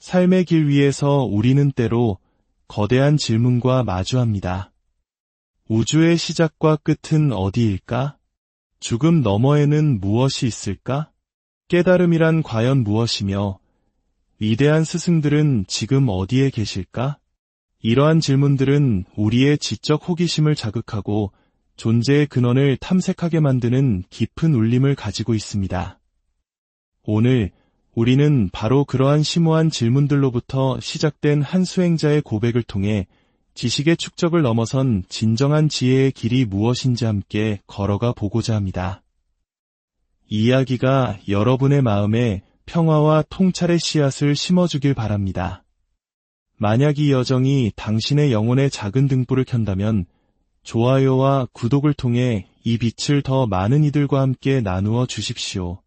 삶의 길 위에서 우리는 때로 거대한 질문과 마주합니다. 우주의 시작과 끝은 어디일까? 죽음 너머에는 무엇이 있을까? 깨달음이란 과연 무엇이며 위대한 스승들은 지금 어디에 계실까? 이러한 질문들은 우리의 지적 호기심을 자극하고 존재의 근원을 탐색하게 만드는 깊은 울림을 가지고 있습니다. 오늘 우리는 바로 그러한 심오한 질문들로부터 시작된 한 수행자의 고백을 통해 지식의 축적을 넘어선 진정한 지혜의 길이 무엇인지 함께 걸어가 보고자 합니다. 이 이야기가 여러분의 마음에 평화와 통찰의 씨앗을 심어주길 바랍니다. 만약 이 여정이 당신의 영혼의 작은 등불을 켠다면 좋아요와 구독을 통해 이 빛을 더 많은 이들과 함께 나누어 주십시오.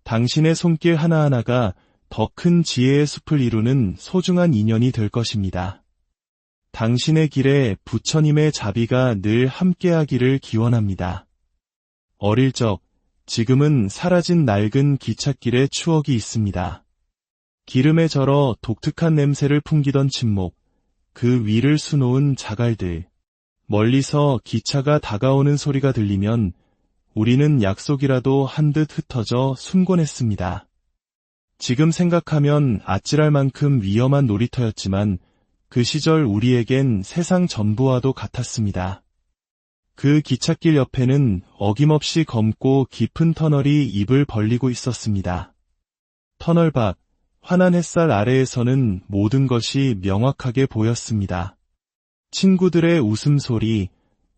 당신의 손길 하나하나가 더 큰 지혜의 숲을 이루는 소중한 인연이 될 것입니다. 당신의 길에 부처님의 자비가 늘 함께하기를 기원합니다. 어릴 적, 지금은 사라진 낡은 기찻길에 추억이 있습니다. 기름에 절어 독특한 냄새를 풍기던 침목, 그 위를 수놓은 자갈들, 멀리서 기차가 다가오는 소리가 들리면 우리는 약속이라도 한 듯 흩어져 숨곤 했습니다. 지금 생각하면 아찔할 만큼 위험한 놀이터였지만 그 시절 우리에겐 세상 전부와도 같았습니다. 그 기찻길 옆에는 어김없이 검고 깊은 터널이 입을 벌리고 있었습니다. 터널 밖, 환한 햇살 아래에서는 모든 것이 명확하게 보였습니다. 친구들의 웃음소리,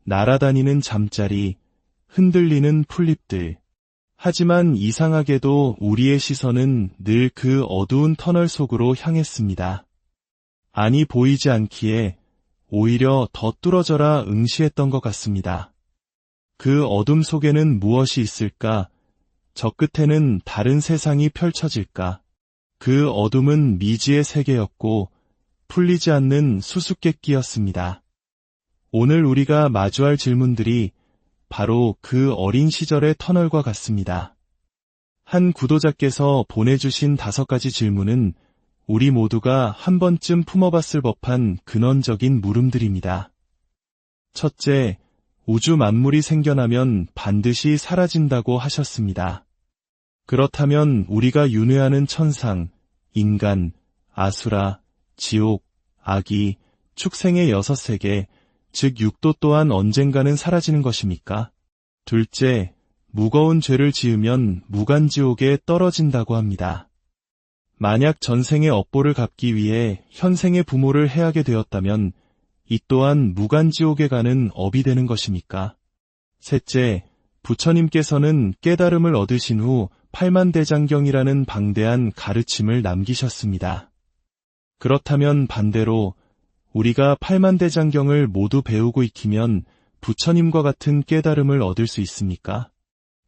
날아다니는 잠자리, 흔들리는 풀잎들. 하지만 이상하게도 우리의 시선은 늘 그 어두운 터널 속으로 향했습니다. 안이 보이지 않기에 오히려 더 뚫어져라 응시했던 것 같습니다. 그 어둠 속에는 무엇이 있을까? 저 끝에는 다른 세상이 펼쳐질까? 그 어둠은 미지의 세계였고 풀리지 않는 수수께끼였습니다. 오늘 우리가 마주할 질문들이 바로 그 어린 시절의 터널과 같습니다. 한 구독자께서 보내주신 5가지 질문은 우리 모두가 한 번쯤 품어봤을 법한 근원적인 물음들입니다. 첫째, 우주 만물이 생겨나면 반드시 사라진다고 하셨습니다. 그렇다면 우리가 윤회하는 천상, 인간, 아수라, 지옥, 악이, 축생의 6세계, 즉 육도 또한 언젠가는 사라지는 것입니까? 둘째, 무거운 죄를 지으면 무간지옥에 떨어진다고 합니다. 만약 전생의 업보를 갚기 위해 현생의 부모를 해하게 되었다면 이 또한 무간지옥에 가는 업이 되는 것입니까? 셋째, 부처님께서는 깨달음을 얻으신 후 팔만대장경이라는 방대한 가르침을 남기셨습니다. 그렇다면 반대로 우리가 팔만대장경을 모두 배우고 익히면 부처님과 같은 깨달음을 얻을 수 있습니까?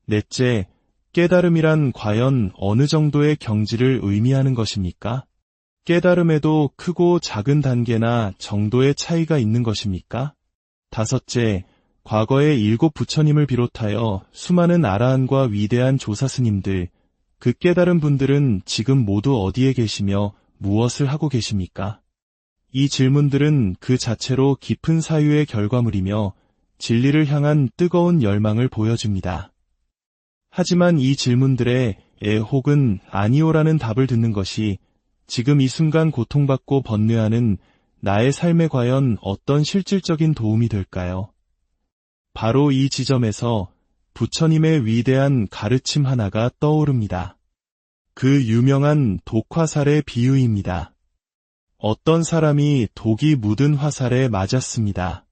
넷째, 깨달음이란 과연 어느 정도의 경지를 의미하는 것입니까? 깨달음에도 크고 작은 단계나 정도의 차이가 있는 것입니까? 다섯째, 과거의 7 부처님을 비롯하여 수많은 아라한과 위대한 조사스님들, 그 깨달은 분들은 지금 모두 어디에 계시며 무엇을 하고 계십니까? 이 질문들은 그 자체로 깊은 사유의 결과물이며 진리를 향한 뜨거운 열망을 보여줍니다. 하지만 이 질문들에 예 혹은 아니오라는 답을 듣는 것이 지금 이 순간 고통받고 번뇌하는 나의 삶에 과연 어떤 실질적인 도움이 될까요? 바로 이 지점에서 부처님의 위대한 가르침 하나가 떠오릅니다. 그 유명한 독화살의 비유입니다. 어떤 사람이 독이 묻은 화살에 맞았습니다.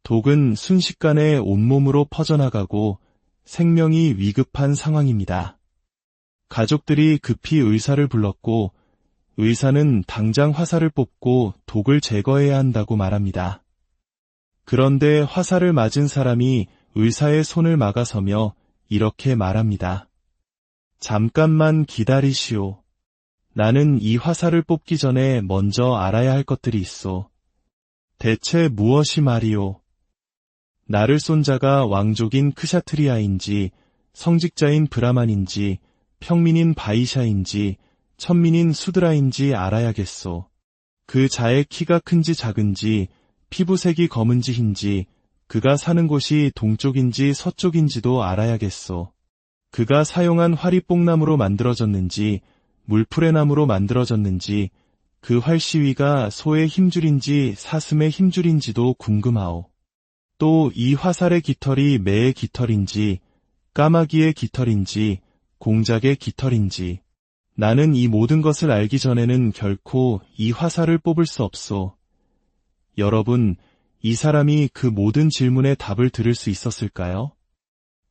독은 순식간에 온몸으로 퍼져나가고 생명이 위급한 상황입니다. 가족들이 급히 의사를 불렀고 의사는 당장 화살을 뽑고 독을 제거해야 한다고 말합니다. 그런데 화살을 맞은 사람이 의사의 손을 막아서며 이렇게 말합니다. 잠깐만 기다리시오. 나는 이 화살을 뽑기 전에 먼저 알아야 할 것들이 있어. 대체 무엇이 말이오? 나를 쏜 자가 왕족인 크샤트리아인지, 성직자인 브라만인지, 평민인 바이샤인지, 천민인 수드라인지 알아야겠소. 그 자의 키가 큰지 작은지, 피부색이 검은지 흰지, 그가 사는 곳이 동쪽인지 서쪽인지도 알아야겠소. 그가 사용한 활이 뽕나무로 만들어졌는지, 물풀의 나무로 만들어졌는지, 그 활시위가 소의 힘줄인지 사슴의 힘줄인지도 궁금하오. 또 이 화살의 깃털이 매의 깃털인지, 까마귀의 깃털인지, 공작의 깃털인지, 나는 이 모든 것을 알기 전에는 결코 이 화살을 뽑을 수 없소. 여러분, 이 사람이 그 모든 질문에 답을 들을 수 있었을까요?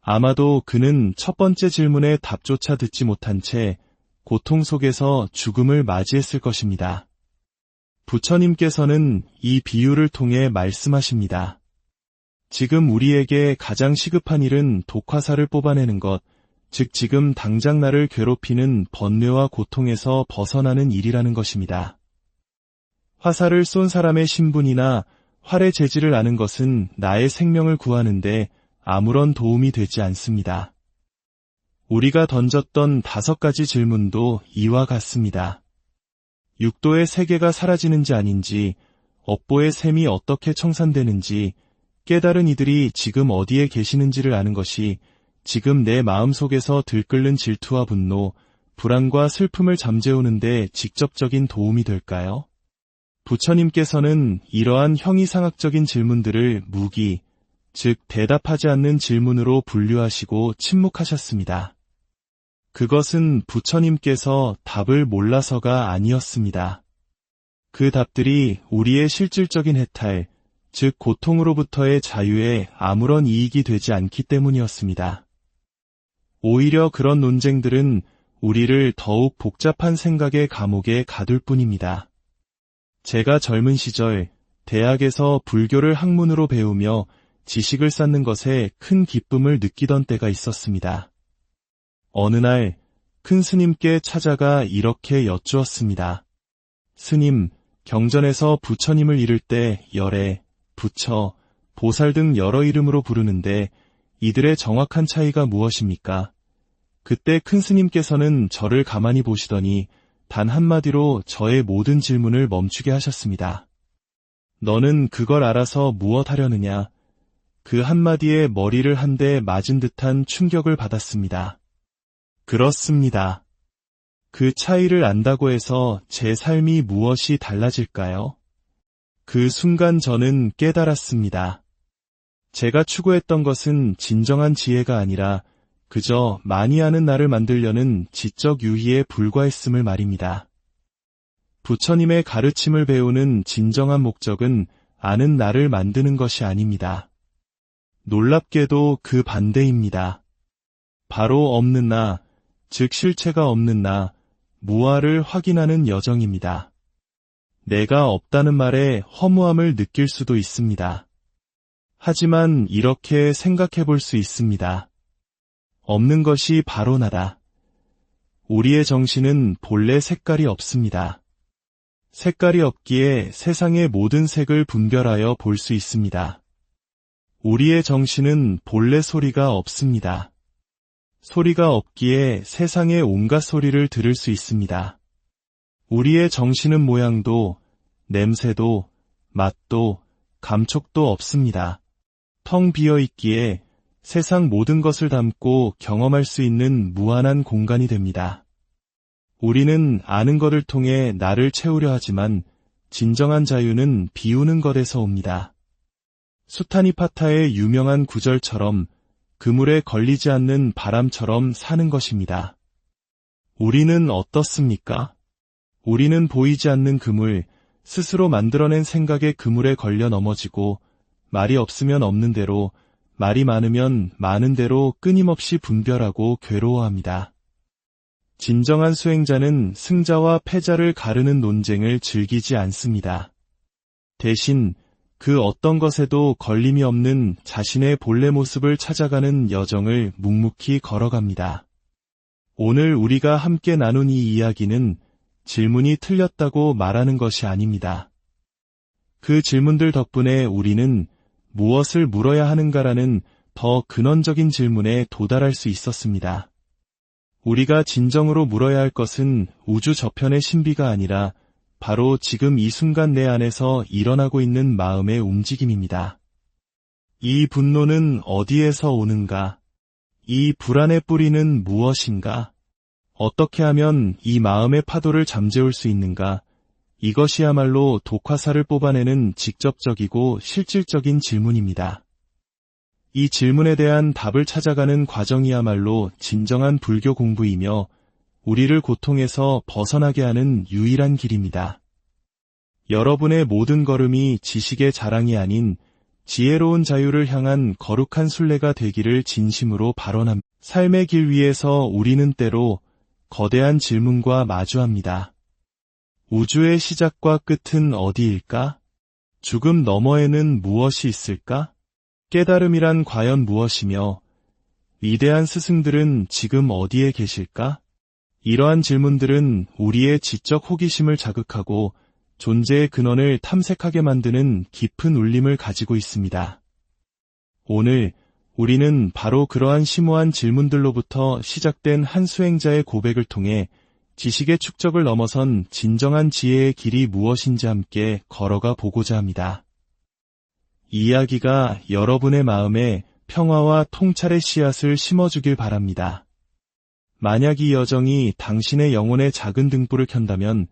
아마도 그는 첫 번째 질문에 답조차 듣지 못한 채 고통 속에서 죽음을 맞이했을 것입니다. 부처님께서는 이 비유를 통해 말씀하십니다. 지금 우리에게 가장 시급한 일은 독화살을 뽑아내는 것, 즉 지금 당장 나를 괴롭히는 번뇌와 고통에서 벗어나는 일이라는 것입니다. 화살을 쏜 사람의 신분이나 활의 재질을 아는 것은 나의 생명을 구하는데 아무런 도움이 되지 않습니다. 우리가 던졌던 5가지 질문도 이와 같습니다. 육도의 세계가 사라지는지 아닌지, 업보의 셈이 어떻게 청산되는지, 깨달은 이들이 지금 어디에 계시는지를 아는 것이 지금 내 마음속에서 들끓는 질투와 분노, 불안과 슬픔을 잠재우는데 직접적인 도움이 될까요? 부처님께서는 이러한 형이상학적인 질문들을 무기, 즉 대답하지 않는 질문으로 분류하시고 침묵하셨습니다. 그것은 부처님께서 답을 몰라서가 아니었습니다. 그 답들이 우리의 실질적인 해탈, 즉 고통으로부터의 자유에 아무런 이익이 되지 않기 때문이었습니다. 오히려 그런 논쟁들은 우리를 더욱 복잡한 생각의 감옥에 가둘 뿐입니다. 제가 젊은 시절 대학에서 불교를 학문으로 배우며 지식을 쌓는 것에 큰 기쁨을 느끼던 때가 있었습니다. 어느 날 큰 스님께 찾아가 이렇게 여쭈었습니다. 스님, 경전에서 부처님을 이를 때 열애, 부처, 보살 등 여러 이름으로 부르는데 이들의 정확한 차이가 무엇입니까? 그때 큰 스님께서는 저를 가만히 보시더니 단 한마디로 저의 모든 질문을 멈추게 하셨습니다. 너는 그걸 알아서 무엇 하려느냐? 그 한마디에 머리를 한 대 맞은 듯한 충격을 받았습니다. 그렇습니다. 그 차이를 안다고 해서 제 삶이 무엇이 달라질까요? 그 순간 저는 깨달았습니다. 제가 추구했던 것은 진정한 지혜가 아니라 그저 많이 아는 나를 만들려는 지적 유희에 불과했음을 말입니다. 부처님의 가르침을 배우는 진정한 목적은 아는 나를 만드는 것이 아닙니다. 놀랍게도 그 반대입니다. 바로 없는 나, 즉 실체가 없는 나, 무아를 확인하는 여정입니다. 내가 없다는 말에 허무함을 느낄 수도 있습니다. 하지만 이렇게 생각해 볼 수 있습니다. 없는 것이 바로 나다. 우리의 정신은 본래 색깔이 없습니다. 색깔이 없기에 세상의 모든 색을 분별하여 볼 수 있습니다. 우리의 정신은 본래 소리가 없습니다. 소리가 없기에 세상의 온갖 소리를 들을 수 있습니다. 우리의 정신은 모양도, 냄새도, 맛도, 감촉도 없습니다. 텅 비어 있기에 세상 모든 것을 담고 경험할 수 있는 무한한 공간이 됩니다. 우리는 아는 것을 통해 나를 채우려 하지만 진정한 자유는 비우는 것에서 옵니다. 수타니파타의 유명한 구절처럼 그물에 걸리지 않는 바람처럼 사는 것입니다. 우리는 어떻습니까? 우리는 보이지 않는 그물, 스스로 만들어낸 생각의 그물에 걸려 넘어지고 말이 없으면 없는 대로, 말이 많으면 많은 대로 끊임없이 분별하고 괴로워합니다. 진정한 수행자는 승자와 패자를 가르는 논쟁을 즐기지 않습니다. 대신 그 어떤 것에도 걸림이 없는 자신의 본래 모습을 찾아가는 여정을 묵묵히 걸어갑니다. 오늘 우리가 함께 나눈 이 이야기는 질문이 틀렸다고 말하는 것이 아닙니다. 그 질문들 덕분에 우리는 무엇을 물어야 하는가라는 더 근원적인 질문에 도달할 수 있었습니다. 우리가 진정으로 물어야 할 것은 우주 저편의 신비가 아니라 바로 지금 이 순간 내 안에서 일어나고 있는 마음의 움직임입니다. 이 분노는 어디에서 오는가? 이 불안의 뿌리는 무엇인가? 어떻게 하면 이 마음의 파도를 잠재울 수 있는가? 이것이야말로 독화살을 뽑아내는 직접적이고 실질적인 질문입니다. 이 질문에 대한 답을 찾아가는 과정이야말로 진정한 불교 공부이며 우리를 고통에서 벗어나게 하는 유일한 길입니다. 여러분의 모든 걸음이 지식의 자랑이 아닌 지혜로운 자유를 향한 거룩한 순례가 되기를 진심으로 발언합니다. 삶의 길 위에서 우리는 때로 거대한 질문과 마주합니다. 우주의 시작과 끝은 어디일까? 죽음 너머에는 무엇이 있을까? 깨달음이란 과연 무엇이며 위대한 스승들은 지금 어디에 계실까? 이러한 질문들은 우리의 지적 호기심을 자극하고 존재의 근원을 탐색하게 만드는 깊은 울림을 가지고 있습니다. 오늘 우리는 바로 그러한 심오한 질문들로부터 시작된 한 수행자의 고백을 통해 지식의 축적을 넘어선 진정한 지혜의 길이 무엇인지 함께 걸어가 보고자 합니다. 이 이야기가 여러분의 마음에 평화와 통찰의 씨앗을 심어주길 바랍니다. 만약 이 여정이 당신의 영혼의 작은 등불을 켠다면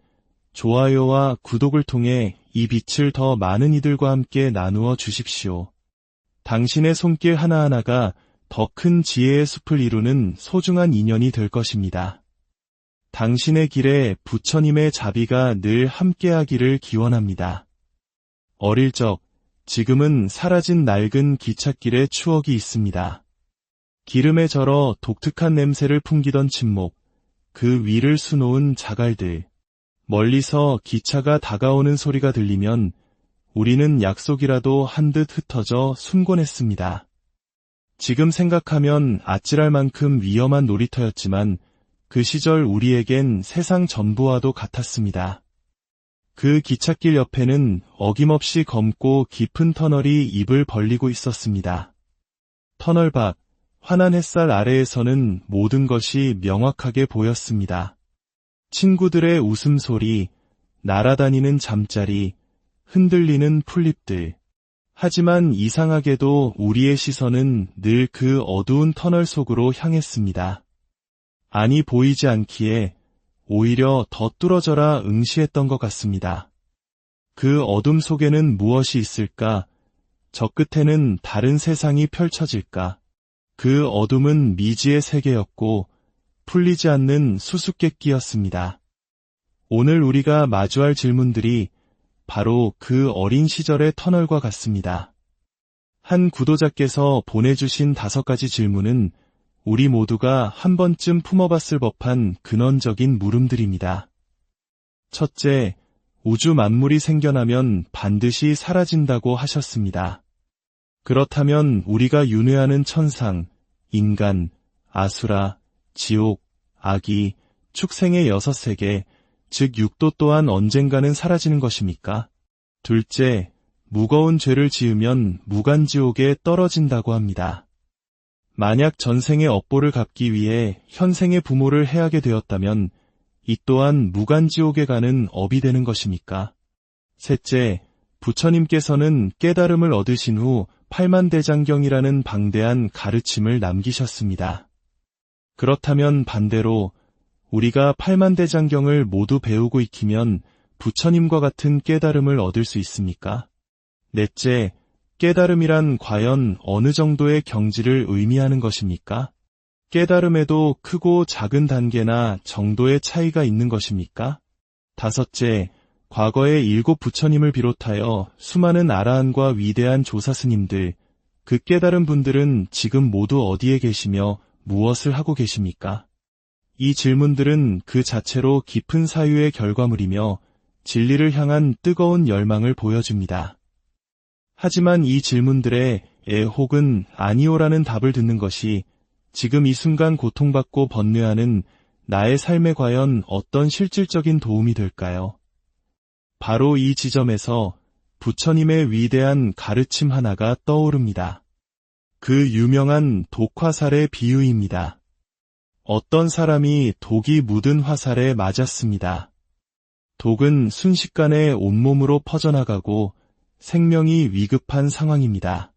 좋아요와 구독을 통해 이 빛을 더 많은 이들과 함께 나누어 주십시오. 당신의 손길 하나하나가 더 큰 지혜의 숲을 이루는 소중한 인연이 될 것입니다. 당신의 길에 부처님의 자비가 늘 함께하기를 기원합니다. 어릴 적, 지금은 사라진 낡은 기찻길에 추억이 있습니다. 기름에 절어 독특한 냄새를 풍기던 침목, 그 위를 수놓은 자갈들. 멀리서 기차가 다가오는 소리가 들리면 우리는 약속이라도 한 듯 흩어져 숨곤했습니다. 지금 생각하면 아찔할 만큼 위험한 놀이터였지만 그 시절 우리에겐 세상 전부와도 같았습니다. 그 기찻길 옆에는 어김없이 검고 깊은 터널이 입을 벌리고 있었습니다. 터널 밖, 환한 햇살 아래에서는 모든 것이 명확하게 보였습니다. 친구들의 웃음소리, 날아다니는 잠자리, 흔들리는 풀잎들. 하지만 이상하게도 우리의 시선은 늘 그 어두운 터널 속으로 향했습니다. 아니 보이지 않기에 오히려 더 뚫어져라 응시했던 것 같습니다. 그 어둠 속에는 무엇이 있을까? 저 끝에는 다른 세상이 펼쳐질까? 그 어둠은 미지의 세계였고 풀리지 않는 수수께끼였습니다. 오늘 우리가 마주할 질문들이 바로 그 어린 시절의 터널과 같습니다. 한 구독자께서 보내주신 5가지 질문은 우리 모두가 한 번쯤 품어봤을 법한 근원적인 물음들입니다. 첫째, 우주 만물이 생겨나면 반드시 사라진다고 하셨습니다. 그렇다면 우리가 윤회하는 천상, 인간, 아수라, 지옥, 악이, 축생의 6세계, 즉 육도 또한 언젠가는 사라지는 것입니까? 둘째, 무거운 죄를 지으면 무간지옥에 떨어진다고 합니다. 만약 전생의 업보를 갚기 위해 현생의 부모를 해하게 되었다면 이 또한 무간지옥에 가는 업이 되는 것입니까? 셋째, 부처님께서는 깨달음을 얻으신 후 팔만대장경이라는 방대한 가르침을 남기셨습니다. 그렇다면 반대로 우리가 팔만대장경을 모두 배우고 익히면 부처님과 같은 깨달음을 얻을 수 있습니까? 넷째, 깨달음이란 과연 어느 정도의 경지를 의미하는 것입니까? 깨달음에도 크고 작은 단계나 정도의 차이가 있는 것입니까? 다섯째, 과거의 7 부처님을 비롯하여 수많은 아라한과 위대한 조사스님들, 그 깨달은 분들은 지금 모두 어디에 계시며 무엇을 하고 계십니까? 이 질문들은 그 자체로 깊은 사유의 결과물이며 진리를 향한 뜨거운 열망을 보여줍니다. 하지만 이 질문들에 예 혹은 아니오라는 답을 듣는 것이 지금 이 순간 고통받고 번뇌하는 나의 삶에 과연 어떤 실질적인 도움이 될까요? 바로 이 지점에서 부처님의 위대한 가르침 하나가 떠오릅니다. 그 유명한 독화살의 비유입니다. 어떤 사람이 독이 묻은 화살에 맞았습니다. 독은 순식간에 온몸으로 퍼져나가고 생명이 위급한 상황입니다.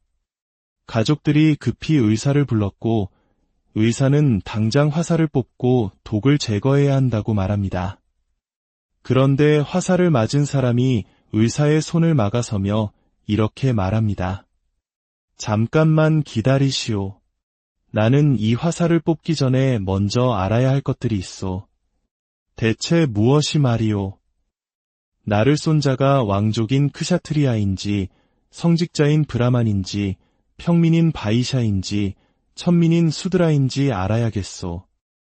가족들이 급히 의사를 불렀고 의사는 당장 화살을 뽑고 독을 제거해야 한다고 말합니다. 그런데 화살을 맞은 사람이 의사의 손을 막아서며 이렇게 말합니다. 잠깐만 기다리시오. 나는 이 화살을 뽑기 전에 먼저 알아야 할 것들이 있어. 대체 무엇이 말이오? 나를 쏜 자가 왕족인 크샤트리아인지, 성직자인 브라만인지, 평민인 바이샤인지, 천민인 수드라인지 알아야겠소.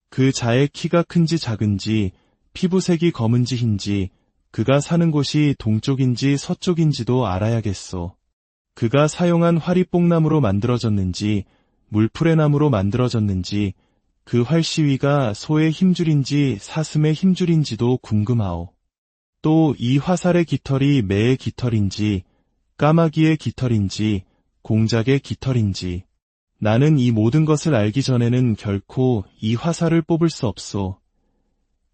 그 자의 키가 큰지 작은지, 피부색이 검은지 흰지, 그가 사는 곳이 동쪽인지 서쪽인지도 알아야겠소. 그가 사용한 활이 뽕나무로 만들어졌는지, 물풀의 나무로 만들어졌는지, 그 활시위가 소의 힘줄인지 사슴의 힘줄인지도 궁금하오. 또 이 화살의 깃털이 매의 깃털인지, 까마귀의 깃털인지, 공작의 깃털인지, 나는 이 모든 것을 알기 전에는 결코 이 화살을 뽑을 수 없소.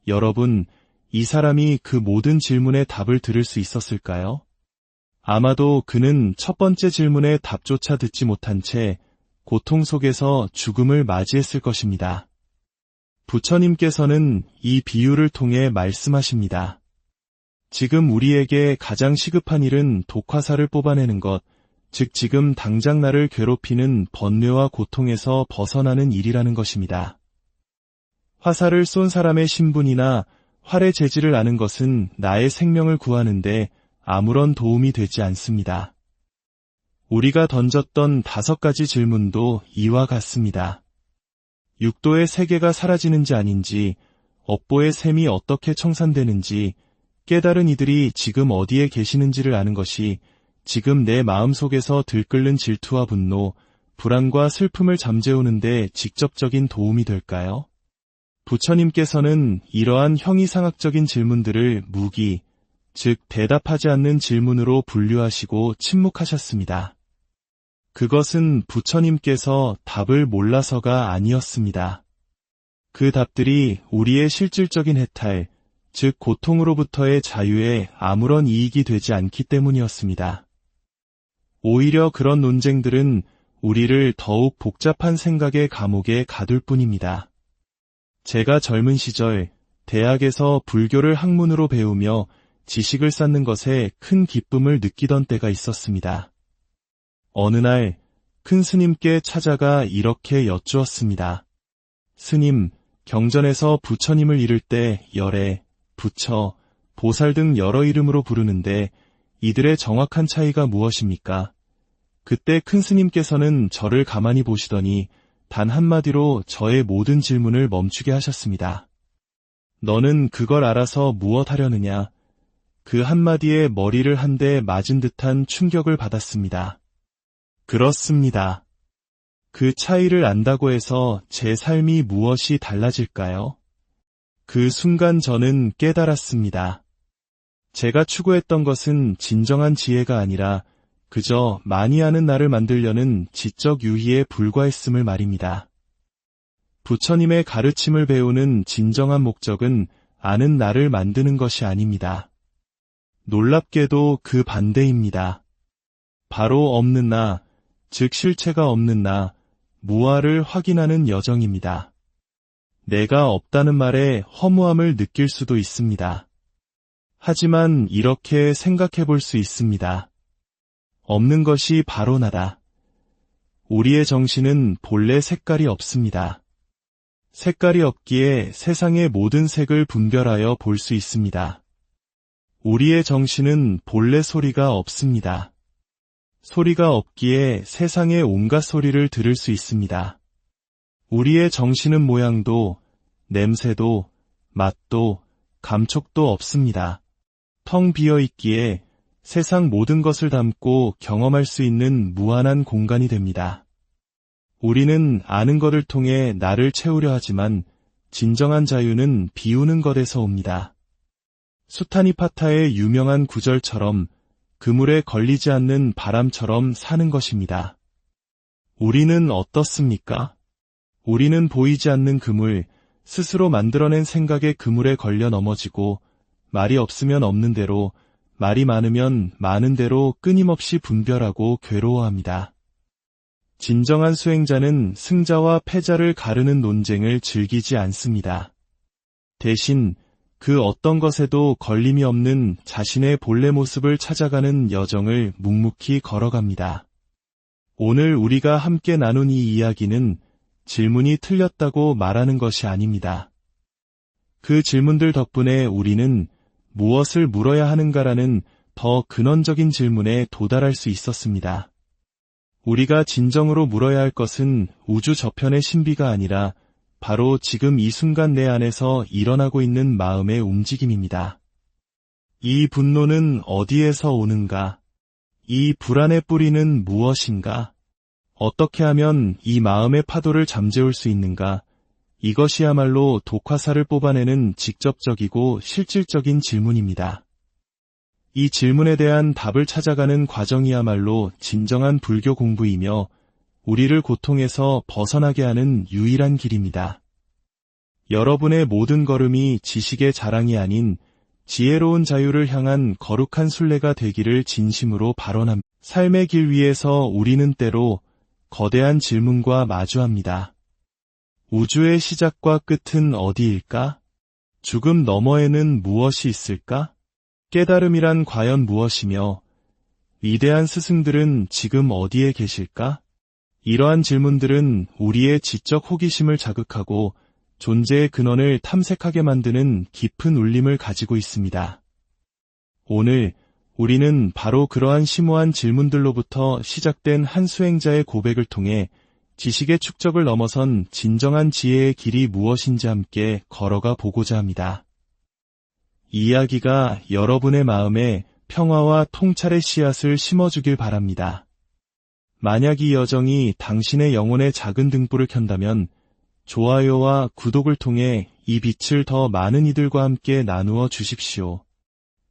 여러분, 이 사람이 그 모든 질문에 답을 들을 수 있었을까요? 아마도 그는 첫 번째 질문에 답조차 듣지 못한 채 고통 속에서 죽음을 맞이했을 것입니다. 부처님께서는 이 비유를 통해 말씀하십니다. 지금 우리에게 가장 시급한 일은 독화살을 뽑아내는 것, 즉 지금 당장 나를 괴롭히는 번뇌와 고통에서 벗어나는 일이라는 것입니다. 화살을 쏜 사람의 신분이나 활의 재질을 아는 것은 나의 생명을 구하는데 아무런 도움이 되지 않습니다. 우리가 던졌던 5가지 질문도 이와 같습니다. 육도의 세계가 사라지는지 아닌지, 업보의 셈이 어떻게 청산되는지, 깨달은 이들이 지금 어디에 계시는지를 아는 것이 지금 내 마음속에서 들끓는 질투와 분노, 불안과 슬픔을 잠재우는데 직접적인 도움이 될까요? 부처님께서는 이러한 형이상학적인 질문들을 무기, 즉 대답하지 않는 질문으로 분류하시고 침묵하셨습니다. 그것은 부처님께서 답을 몰라서가 아니었습니다. 그 답들이 우리의 실질적인 해탈, 즉 고통으로부터의 자유에 아무런 이익이 되지 않기 때문이었습니다. 오히려 그런 논쟁들은 우리를 더욱 복잡한 생각의 감옥에 가둘 뿐입니다. 제가 젊은 시절 대학에서 불교를 학문으로 배우며 지식을 쌓는 것에 큰 기쁨을 느끼던 때가 있었습니다. 어느 날 큰 스님께 찾아가 이렇게 여쭈었습니다. 스님, 경전에서 부처님을 이를 때 열애, 부처, 보살 등 여러 이름으로 부르는데 이들의 정확한 차이가 무엇입니까? 그때 큰 스님께서는 저를 가만히 보시더니 단 한마디로 저의 모든 질문을 멈추게 하셨습니다. 너는 그걸 알아서 무엇 하려느냐? 그 한마디에 머리를 한 대 맞은 듯한 충격을 받았습니다. 그렇습니다. 그 차이를 안다고 해서 제 삶이 무엇이 달라질까요? 그 순간 저는 깨달았습니다. 제가 추구했던 것은 진정한 지혜가 아니라 그저 많이 아는 나를 만들려는 지적 유희에 불과했음을 말입니다. 부처님의 가르침을 배우는 진정한 목적은 아는 나를 만드는 것이 아닙니다. 놀랍게도 그 반대입니다. 바로 없는 나, 즉 실체가 없는 나, 무아를 확인하는 여정입니다. 내가 없다는 말에 허무함을 느낄 수도 있습니다. 하지만 이렇게 생각해 볼 수 있습니다. 없는 것이 바로 나다. 우리의 정신은 본래 색깔이 없습니다. 색깔이 없기에 세상의 모든 색을 분별하여 볼 수 있습니다. 우리의 정신은 본래 소리가 없습니다. 소리가 없기에 세상의 온갖 소리를 들을 수 있습니다. 우리의 정신은 모양도, 냄새도, 맛도, 감촉도 없습니다. 텅 비어 있기에 세상 모든 것을 담고 경험할 수 있는 무한한 공간이 됩니다. 우리는 아는 것을 통해 나를 채우려 하지만 진정한 자유는 비우는 것에서 옵니다. 수타니파타의 유명한 구절처럼 그물에 걸리지 않는 바람처럼 사는 것입니다. 우리는 어떻습니까? 우리는 보이지 않는 그물, 스스로 만들어낸 생각의 그물에 걸려 넘어지고 말이 없으면 없는 대로, 말이 많으면 많은 대로 끊임없이 분별하고 괴로워합니다. 진정한 수행자는 승자와 패자를 가르는 논쟁을 즐기지 않습니다. 대신 그 어떤 것에도 걸림이 없는 자신의 본래 모습을 찾아가는 여정을 묵묵히 걸어갑니다. 오늘 우리가 함께 나눈 이 이야기는 질문이 틀렸다고 말하는 것이 아닙니다. 그 질문들 덕분에 우리는 무엇을 물어야 하는가라는 더 근원적인 질문에 도달할 수 있었습니다. 우리가 진정으로 물어야 할 것은 우주 저편의 신비가 아니라 바로 지금 이 순간 내 안에서 일어나고 있는 마음의 움직임입니다. 이 분노는 어디에서 오는가? 이 불안의 뿌리는 무엇인가? 어떻게 하면 이 마음의 파도를 잠재울 수 있는가? 이것이야말로 독화살을 뽑아내는 직접적이고 실질적인 질문입니다. 이 질문에 대한 답을 찾아가는 과정이야말로 진정한 불교 공부이며 우리를 고통에서 벗어나게 하는 유일한 길입니다. 여러분의 모든 걸음이 지식의 자랑이 아닌 지혜로운 자유를 향한 거룩한 순례가 되기를 진심으로 발언합니다. 삶의 길 위에서 우리는 때로 거대한 질문과 마주합니다. 우주의 시작과 끝은 어디일까? 죽음 너머에는 무엇이 있을까? 깨달음이란 과연 무엇이며 위대한 스승들은 지금 어디에 계실까? 이러한 질문들은 우리의 지적 호기심을 자극하고 존재의 근원을 탐색하게 만드는 깊은 울림을 가지고 있습니다. 오늘 우리는 바로 그러한 심오한 질문들로부터 시작된 한 수행자의 고백을 통해 지식의 축적을 넘어선 진정한 지혜의 길이 무엇인지 함께 걸어가 보고자 합니다. 이 이야기가 여러분의 마음에 평화와 통찰의 씨앗을 심어주길 바랍니다. 만약 이 여정이 당신의 영혼의 작은 등불을 켠다면 좋아요와 구독을 통해 이 빛을 더 많은 이들과 함께 나누어 주십시오.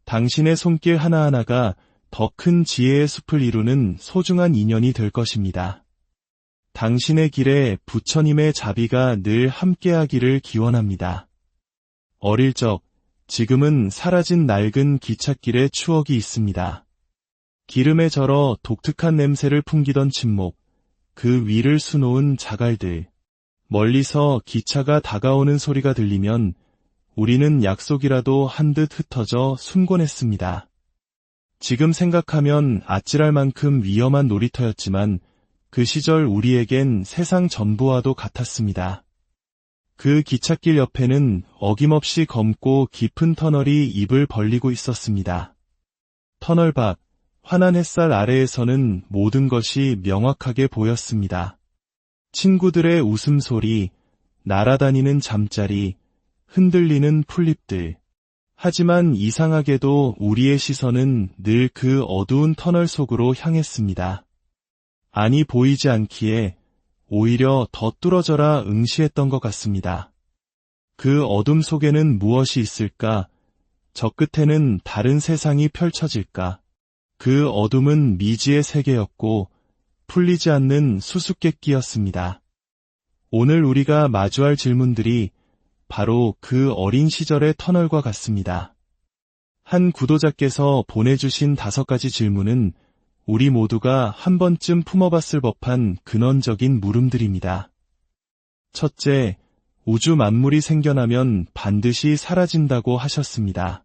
당신의 손길 하나하나가 더 큰 지혜의 숲을 이루는 소중한 인연이 될 것입니다. 당신의 길에 부처님의 자비가 늘 함께하기를 기원합니다. 어릴 적, 지금은 사라진 낡은 기찻길에 추억이 있습니다. 기름에 절어 독특한 냄새를 풍기던 침목, 그 위를 수놓은 자갈들. 멀리서 기차가 다가오는 소리가 들리면 우리는 약속이라도 한 듯 흩어져 숨곤했습니다. 지금 생각하면 아찔할 만큼 위험한 놀이터였지만 그 시절 우리에겐 세상 전부와도 같았습니다. 그 기찻길 옆에는 어김없이 검고 깊은 터널이 입을 벌리고 있었습니다. 터널 밖, 환한 햇살 아래에서는 모든 것이 명확하게 보였습니다. 친구들의 웃음소리, 날아다니는 잠자리, 흔들리는 풀잎들. 하지만 이상하게도 우리의 시선은 늘 그 어두운 터널 속으로 향했습니다. 아니 보이지 않기에 오히려 더 뚫어져라 응시했던 것 같습니다. 그 어둠 속에는 무엇이 있을까? 저 끝에는 다른 세상이 펼쳐질까? 그 어둠은 미지의 세계였고 풀리지 않는 수수께끼였습니다. 오늘 우리가 마주할 질문들이 바로 그 어린 시절의 터널과 같습니다. 한 구독자께서 보내주신 5가지 질문은 우리 모두가 한 번쯤 품어봤을 법한 근원적인 물음들입니다. 첫째, 우주 만물이 생겨나면 반드시 사라진다고 하셨습니다.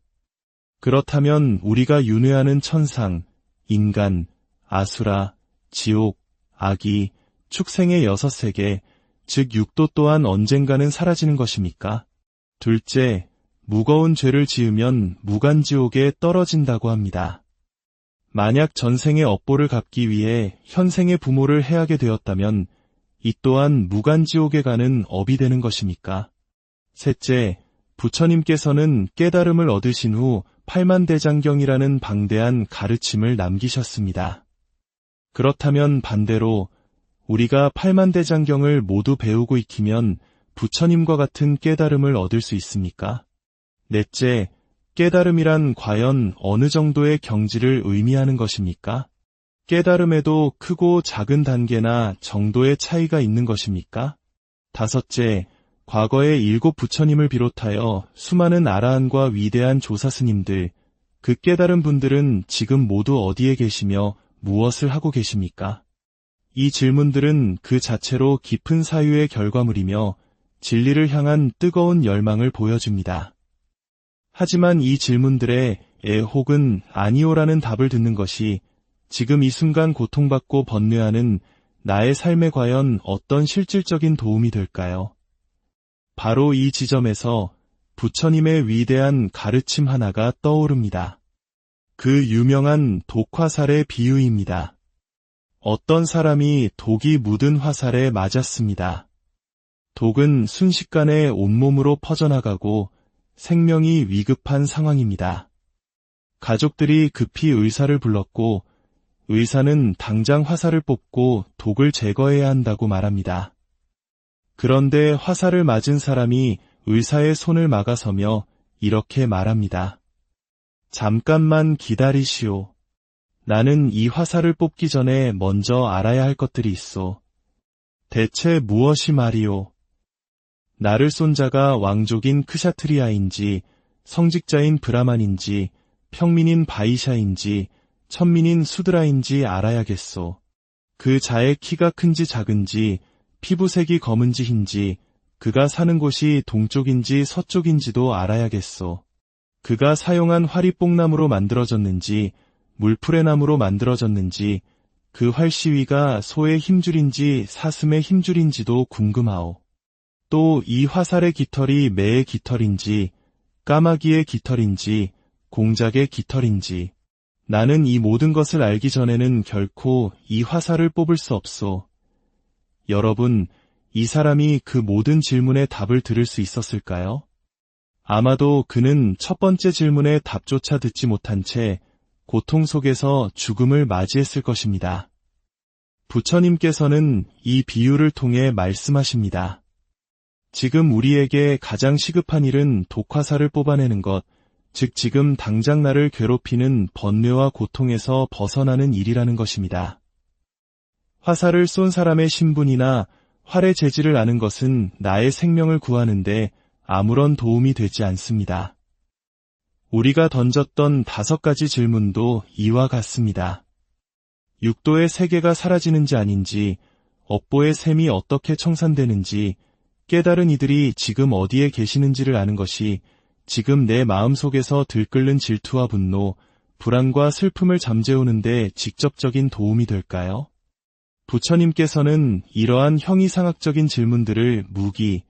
그렇다면 우리가 윤회하는 천상, 인간, 아수라, 지옥, 악이, 축생의 6세계, 즉 육도 또한 언젠가는 사라지는 것입니까? 둘째, 무거운 죄를 지으면 무간지옥에 떨어진다고 합니다. 만약 전생의 업보를 갚기 위해 현생의 부모를 해하게 되었다면 이 또한 무간지옥에 가는 업이 되는 것입니까? 셋째, 부처님께서는 깨달음을 얻으신 후 팔만대장경이라는 방대한 가르침을 남기셨습니다. 그렇다면 반대로 우리가 팔만대장경을 모두 배우고 익히면 부처님과 같은 깨달음을 얻을 수 있습니까? 넷째, 깨달음이란 과연 어느 정도의 경지를 의미하는 것입니까? 깨달음에도 크고 작은 단계나 정도의 차이가 있는 것입니까? 다섯째, 과거의 7 부처님을 비롯하여 수많은 아라한과 위대한 조사 스님들, 그 깨달은 분들은 지금 모두 어디에 계시며 무엇을 하고 계십니까? 이 질문들은 그 자체로 깊은 사유의 결과물이며 진리를 향한 뜨거운 열망을 보여줍니다. 하지만 이 질문들에 예 혹은 아니오라는 답을 듣는 것이 지금 이 순간 고통받고 번뇌하는 나의 삶에 과연 어떤 실질적인 도움이 될까요? 바로 이 지점에서 부처님의 위대한 가르침 하나가 떠오릅니다. 그 유명한 독화살의 비유입니다. 어떤 사람이 독이 묻은 화살에 맞았습니다. 독은 순식간에 온몸으로 퍼져나가고 생명이 위급한 상황입니다. 가족들이 급히 의사를 불렀고 의사는 당장 화살을 뽑고 독을 제거해야 한다고 말합니다. 그런데 화살을 맞은 사람이 의사의 손을 막아서며 이렇게 말합니다. 잠깐만 기다리시오. 나는 이 화살을 뽑기 전에 먼저 알아야 할 것들이 있어. 대체 무엇이 말이오? 나를 쏜 자가 왕족인 크샤트리아인지, 성직자인 브라만인지, 평민인 바이샤인지, 천민인 수드라인지 알아야겠소. 그 자의 키가 큰지 작은지, 피부색이 검은지 흰지, 그가 사는 곳이 동쪽인지 서쪽인지도 알아야겠소. 그가 사용한 활이 뽕나무로 만들어졌는지, 물풀의 나무로 만들어졌는지, 그 활시위가 소의 힘줄인지 사슴의 힘줄인지도 궁금하오. 또 이 화살의 깃털이 매의 깃털인지, 까마귀의 깃털인지, 공작의 깃털인지, 나는 이 모든 것을 알기 전에는 결코 이 화살을 뽑을 수 없소. 여러분, 이 사람이 그 모든 질문에 답을 들을 수 있었을까요? 아마도 그는 첫 번째 질문에 답조차 듣지 못한 채 고통 속에서 죽음을 맞이했을 것입니다. 부처님께서는 이 비유를 통해 말씀하십니다. 지금 우리에게 가장 시급한 일은 독화살을 뽑아내는 것, 즉 지금 당장 나를 괴롭히는 번뇌와 고통에서 벗어나는 일이라는 것입니다. 화살을 쏜 사람의 신분이나 활의 재질을 아는 것은 나의 생명을 구하는데 아무런 도움이 되지 않습니다. 우리가 던졌던 5가지 질문도 이와 같습니다. 육도의 세계가 사라지는지 아닌지, 업보의 셈이 어떻게 청산되는지, 깨달은 이들이 지금 어디에 계시는지를 아는 것이 지금 내 마음속에서 들끓는 질투와 분노, 불안과 슬픔을 잠재우는데 직접적인 도움이 될까요? 부처님께서는 이러한 형이상학적인 질문들을 무기,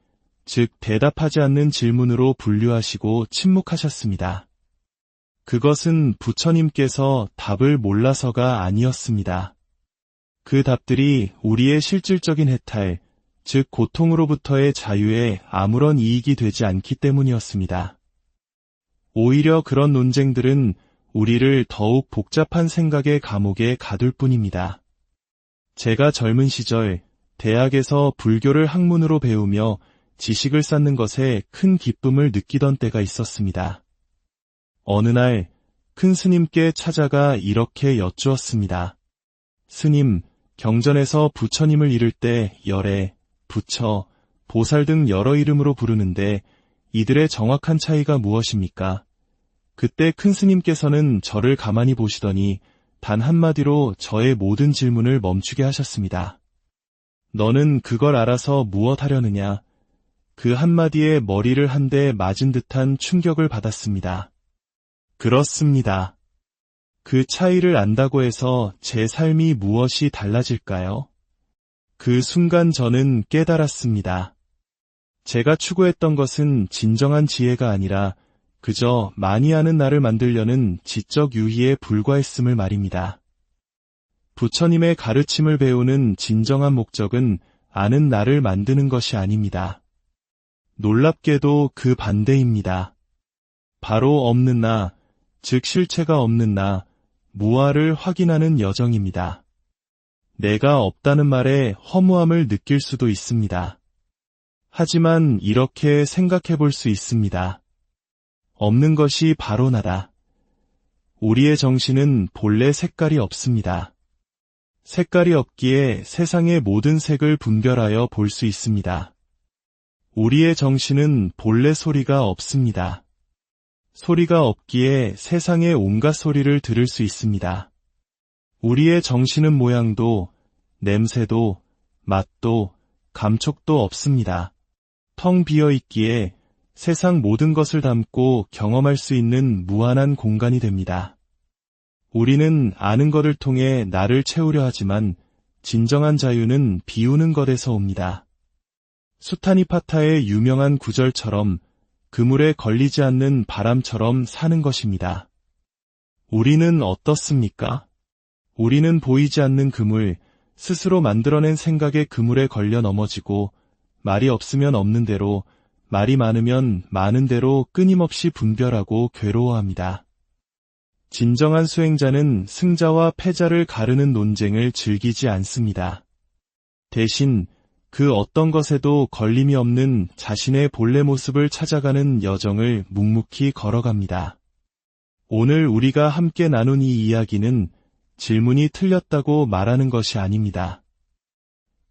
즉 대답하지 않는 질문으로 분류하시고 침묵하셨습니다. 그것은 부처님께서 답을 몰라서가 아니었습니다. 그 답들이 우리의 실질적인 해탈, 즉 고통으로부터의 자유에 아무런 이익이 되지 않기 때문이었습니다. 오히려 그런 논쟁들은 우리를 더욱 복잡한 생각의 감옥에 가둘 뿐입니다. 제가 젊은 시절 대학에서 불교를 학문으로 배우며 지식을 쌓는 것에 큰 기쁨을 느끼던 때가 있었습니다. 어느 날 큰 스님께 찾아가 이렇게 여쭈었습니다. 스님, 경전에서 부처님을 이를 때 열애, 부처, 보살 등 여러 이름으로 부르는데 이들의 정확한 차이가 무엇입니까? 그때 큰 스님께서는 저를 가만히 보시더니 단 한마디로 저의 모든 질문을 멈추게 하셨습니다. 너는 그걸 알아서 무엇 하려느냐? 그 한마디에 머리를 한 대 맞은 듯한 충격을 받았습니다. 그렇습니다. 그 차이를 안다고 해서 제 삶이 무엇이 달라질까요? 그 순간 저는 깨달았습니다. 제가 추구했던 것은 진정한 지혜가 아니라 그저 많이 아는 나를 만들려는 지적 유희에 불과했음을 말입니다. 부처님의 가르침을 배우는 진정한 목적은 아는 나를 만드는 것이 아닙니다. 놀랍게도 그 반대입니다. 바로 없는 나, 즉 실체가 없는 나, 무아를 확인하는 여정입니다. 내가 없다는 말에 허무함을 느낄 수도 있습니다. 하지만 이렇게 생각해 볼 수 있습니다. 없는 것이 바로 나다. 우리의 정신은 본래 색깔이 없습니다. 색깔이 없기에 세상의 모든 색을 분별하여 볼 수 있습니다. 우리의 정신은 본래 소리가 없습니다. 소리가 없기에 세상의 온갖 소리를 들을 수 있습니다. 우리의 정신은 모양도, 냄새도, 맛도, 감촉도 없습니다. 텅 비어 있기에 세상 모든 것을 담고 경험할 수 있는 무한한 공간이 됩니다. 우리는 아는 것을 통해 나를 채우려 하지만 진정한 자유는 비우는 것에서 옵니다. 수타니파타의 유명한 구절처럼 그물에 걸리지 않는 바람처럼 사는 것입니다. 우리는 어떻습니까? 우리는 보이지 않는 그물, 스스로 만들어낸 생각의 그물에 걸려 넘어지고 말이 없으면 없는 대로, 말이 많으면 많은 대로 끊임없이 분별하고 괴로워합니다. 진정한 수행자는 승자와 패자를 가르는 논쟁을 즐기지 않습니다. 대신 그 어떤 것에도 걸림이 없는 자신의 본래 모습을 찾아가는 여정을 묵묵히 걸어갑니다. 오늘 우리가 함께 나눈 이 이야기는 질문이 틀렸다고 말하는 것이 아닙니다.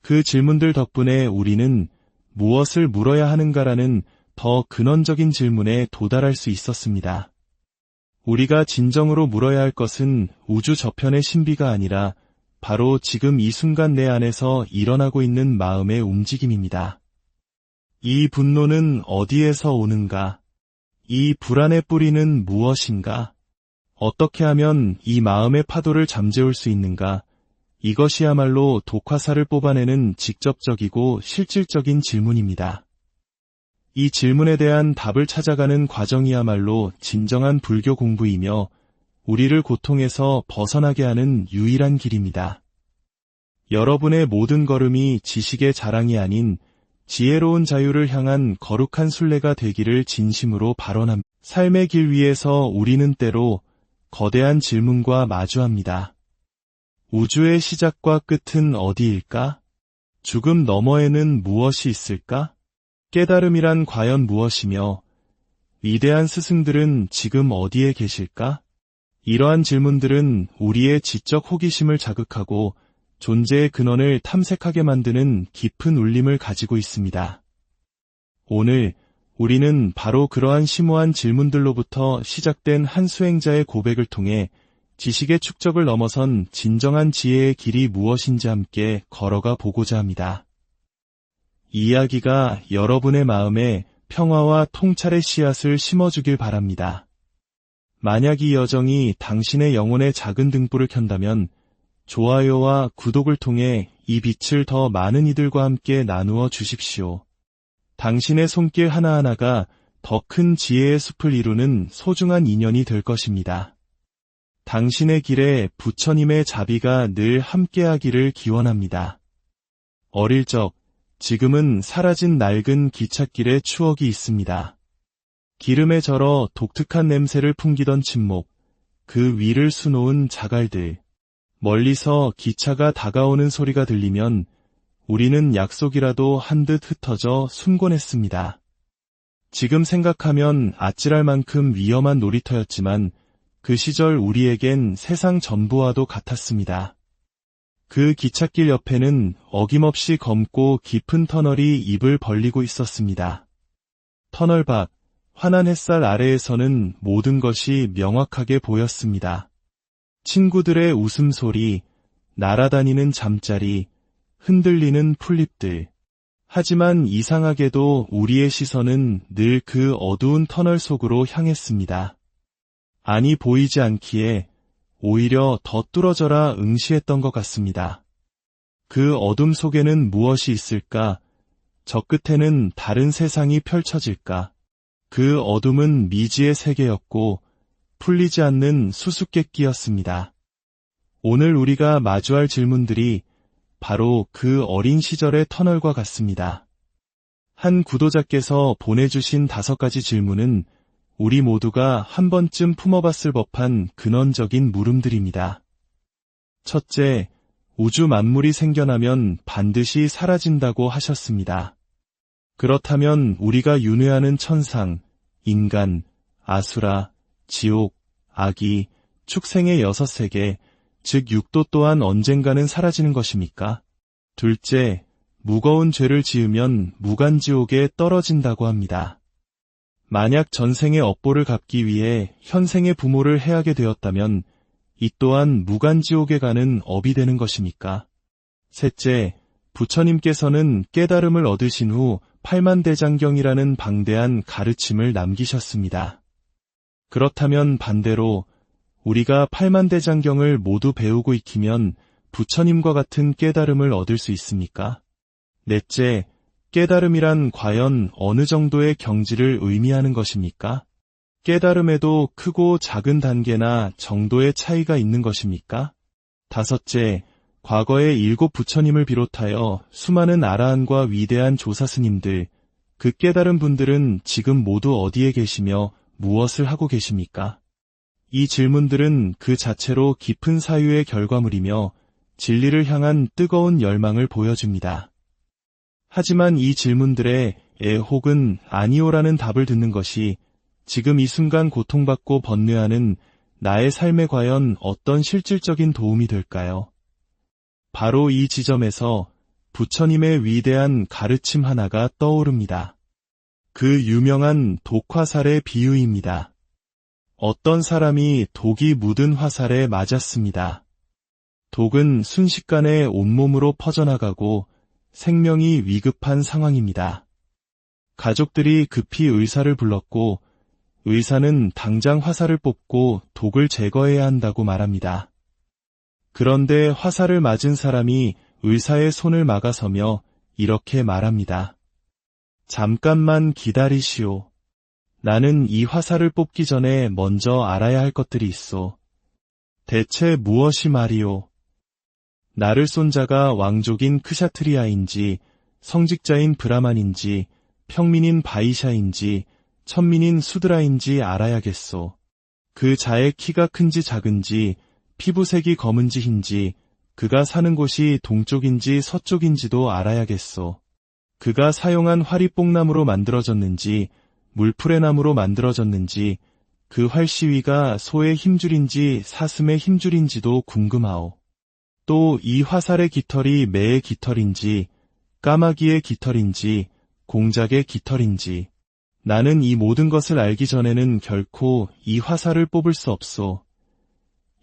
그 질문들 덕분에 우리는 무엇을 물어야 하는가라는 더 근원적인 질문에 도달할 수 있었습니다. 우리가 진정으로 물어야 할 것은 우주 저편의 신비가 아니라 바로 지금 이 순간 내 안에서 일어나고 있는 마음의 움직임입니다. 이 분노는 어디에서 오는가? 이 불안의 뿌리는 무엇인가? 어떻게 하면 이 마음의 파도를 잠재울 수 있는가? 이것이야말로 독화살을 뽑아내는 직접적이고 실질적인 질문입니다. 이 질문에 대한 답을 찾아가는 과정이야말로 진정한 불교 공부이며 우리를 고통에서 벗어나게 하는 유일한 길입니다. 여러분의 모든 걸음이 지식의 자랑이 아닌 지혜로운 자유를 향한 거룩한 순례가 되기를 진심으로 발언합니다. 삶의 길 위에서 우리는 때로 거대한 질문과 마주합니다. 우주의 시작과 끝은 어디일까? 죽음 너머에는 무엇이 있을까? 깨달음이란 과연 무엇이며 위대한 스승들은 지금 어디에 계실까? 이러한 질문들은 우리의 지적 호기심을 자극하고 존재의 근원을 탐색하게 만드는 깊은 울림을 가지고 있습니다. 오늘 우리는 바로 그러한 심오한 질문들로부터 시작된 한 수행자의 고백을 통해 지식의 축적을 넘어선 진정한 지혜의 길이 무엇인지 함께 걸어가 보고자 합니다. 이 이야기가 여러분의 마음에 평화와 통찰의 씨앗을 심어주길 바랍니다. 만약 이 여정이 당신의 영혼의 작은 등불을 켠다면 좋아요와 구독을 통해 이 빛을 더 많은 이들과 함께 나누어 주십시오. 당신의 손길 하나하나가 더 큰 지혜의 숲을 이루는 소중한 인연이 될 것입니다. 당신의 길에 부처님의 자비가 늘 함께하기를 기원합니다. 어릴 적, 지금은 사라진 낡은 기찻길에 추억이 있습니다. 기름에 절어 독특한 냄새를 풍기던 침목, 그 위를 수놓은 자갈들, 멀리서 기차가 다가오는 소리가 들리면 우리는 약속이라도 한 듯 흩어져 숨곤 했습니다. 지금 생각하면 아찔할 만큼 위험한 놀이터였지만 그 시절 우리에겐 세상 전부와도 같았습니다. 그 기찻길 옆에는 어김없이 검고 깊은 터널이 입을 벌리고 있었습니다. 터널 밖, 환한 햇살 아래에서는 모든 것이 명확하게 보였습니다. 친구들의 웃음소리, 날아다니는 잠자리, 흔들리는 풀잎들. 하지만 이상하게도 우리의 시선은 늘 그 어두운 터널 속으로 향했습니다. 안이 보이지 않기에 오히려 더 뚫어져라 응시했던 것 같습니다. 그 어둠 속에는 무엇이 있을까? 저 끝에는 다른 세상이 펼쳐질까? 그 어둠은 미지의 세계였고 풀리지 않는 수수께끼였습니다. 오늘 우리가 마주할 질문들이 바로 그 어린 시절의 터널과 같습니다. 한 구독자께서 보내주신 5가지 질문은 우리 모두가 한 번쯤 품어봤을 법한 근원적인 물음들입니다. 첫째, 우주 만물이 생겨나면 반드시 사라진다고 하셨습니다. 그렇다면 우리가 윤회하는 천상, 인간, 아수라, 지옥, 악이, 축생의 6세계, 즉 육도 또한 언젠가는 사라지는 것입니까? 둘째, 무거운 죄를 지으면 무간지옥에 떨어진다고 합니다. 만약 전생의 업보를 갚기 위해 현생의 부모를 해하게 되었다면 이 또한 무간지옥에 가는 업이 되는 것입니까? 셋째, 부처님께서는 깨달음을 얻으신 후 팔만대장경이라는 방대한 가르침을 남기셨습니다. 그렇다면 반대로 우리가 팔만대장경을 모두 배우고 익히면 부처님과 같은 깨달음을 얻을 수 있습니까? 넷째, 깨달음이란 과연 어느 정도의 경지를 의미하는 것입니까? 깨달음에도 크고 작은 단계나 정도의 차이가 있는 것입니까? 다섯째, 과거의 7 부처님을 비롯하여 수많은 아라한과 위대한 조사스님들, 그 깨달은 분들은 지금 모두 어디에 계시며 무엇을 하고 계십니까? 이 질문들은 그 자체로 깊은 사유의 결과물이며 진리를 향한 뜨거운 열망을 보여줍니다. 하지만 이 질문들에 예 혹은 아니오라는 답을 듣는 것이 지금 이 순간 고통받고 번뇌하는 나의 삶에 과연 어떤 실질적인 도움이 될까요? 바로 이 지점에서 부처님의 위대한 가르침 하나가 떠오릅니다. 그 유명한 독화살의 비유입니다. 어떤 사람이 독이 묻은 화살에 맞았습니다. 독은 순식간에 온몸으로 퍼져나가고 생명이 위급한 상황입니다. 가족들이 급히 의사를 불렀고 의사는 당장 화살을 뽑고 독을 제거해야 한다고 말합니다. 그런데 화살을 맞은 사람이 의사의 손을 막아서며 이렇게 말합니다. 잠깐만 기다리시오. 나는 이 화살을 뽑기 전에 먼저 알아야 할 것들이 있어. 대체 무엇이 말이오? 나를 쏜 자가 왕족인 크샤트리아인지, 성직자인 브라만인지, 평민인 바이샤인지, 천민인 수드라인지 알아야겠소. 그 자의 키가 큰지 작은지, 피부색이 검은지 흰지, 그가 사는 곳이 동쪽인지 서쪽인지도 알아야겠소. 그가 사용한 활이 뽕나무로 만들어졌는지, 물풀의 나무로 만들어졌는지, 그 활시위가 소의 힘줄인지 사슴의 힘줄인지도 궁금하오. 또 이 화살의 깃털이 매의 깃털인지, 까마귀의 깃털인지, 공작의 깃털인지, 나는 이 모든 것을 알기 전에는 결코 이 화살을 뽑을 수 없소.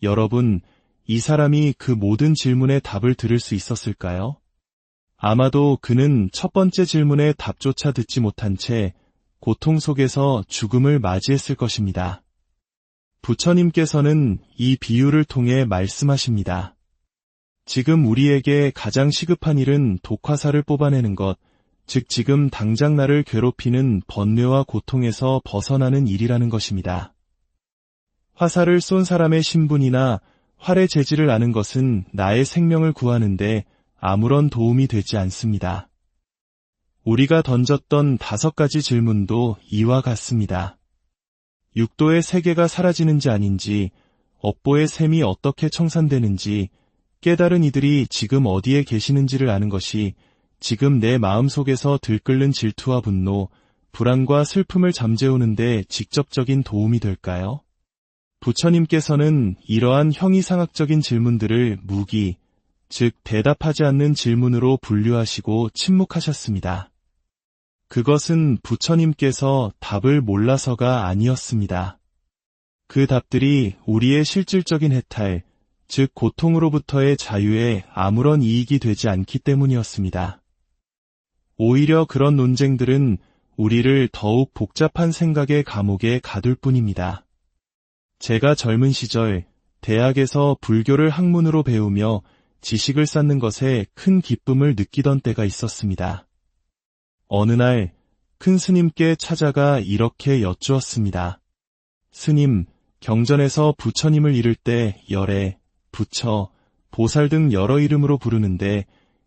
여러분, 이 사람이 그 모든 질문에 답을 들을 수 있었을까요? 아마도 그는 첫 번째 질문에 답조차 듣지 못한 채 고통 속에서 죽음을 맞이했을 것입니다. 부처님께서는 이 비유를 통해 말씀하십니다. 지금 우리에게 가장 시급한 일은 독화살을 뽑아내는 것, 즉 지금 당장 나를 괴롭히는 번뇌와 고통에서 벗어나는 일이라는 것입니다. 화살을 쏜 사람의 신분이나 활의 재질을 아는 것은 나의 생명을 구하는데 아무런 도움이 되지 않습니다. 우리가 던졌던 5가지 질문도 이와 같습니다. 육도의 세계가 사라지는지 아닌지, 업보의 셈이 어떻게 청산되는지, 깨달은 이들이 지금 어디에 계시는지를 아는 것이 지금 내 마음속에서 들끓는 질투와 분노, 불안과 슬픔을 잠재우는데 직접적인 도움이 될까요? 부처님께서는 이러한 형이상학적인 질문들을 무기, 즉 대답하지 않는 질문으로 분류하시고 침묵하셨습니다. 그것은 부처님께서 답을 몰라서가 아니었습니다. 그 답들이 우리의 실질적인 해탈, 즉 고통으로부터의 자유에 아무런 이익이 되지 않기 때문이었습니다. 오히려 그런 논쟁들은 우리를 더욱 복잡한 생각의 감옥에 가둘 뿐입니다. 제가 젊은 시절 대학에서 불교를 학문으로 배우며 지식을 쌓는 것에 큰 기쁨을 느끼던 때가 있었습니다. 어느 날 큰 스님께 찾아가 이렇게 여쭈었습니다. 스님, 경전에서 부처님을 이를 때 열애, 부처, 보살 등 여러 이름으로 부르는데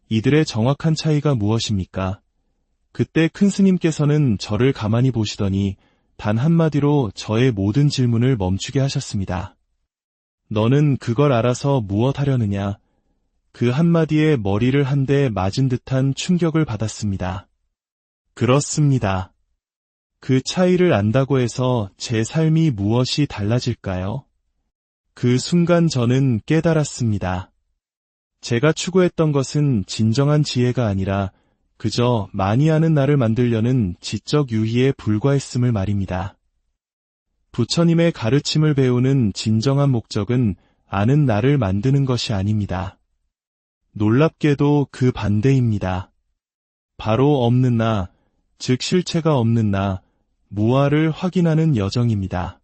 이들의 정확한 차이가 무엇입니까? 그때 큰 스님께서는 저를 가만히 보시더니 단 한마디로 저의 모든 질문을 멈추게 하셨습니다. 너는 그걸 알아서 무엇 하려느냐? 그 한마디에 머리를 한 대 맞은 듯한 충격을 받았습니다. 그렇습니다. 그 차이를 안다고 해서 제 삶이 무엇이 달라질까요? 그 순간 저는 깨달았습니다. 제가 추구했던 것은 진정한 지혜가 아니라 그저 많이 아는 나를 만들려는 지적 유희에 불과했음을 말입니다. 부처님의 가르침을 배우는 진정한 목적은 아는 나를 만드는 것이 아닙니다. 놀랍게도 그 반대입니다. 바로 없는 나, 즉 실체가 없는 나, 무아를 확인하는 여정입니다.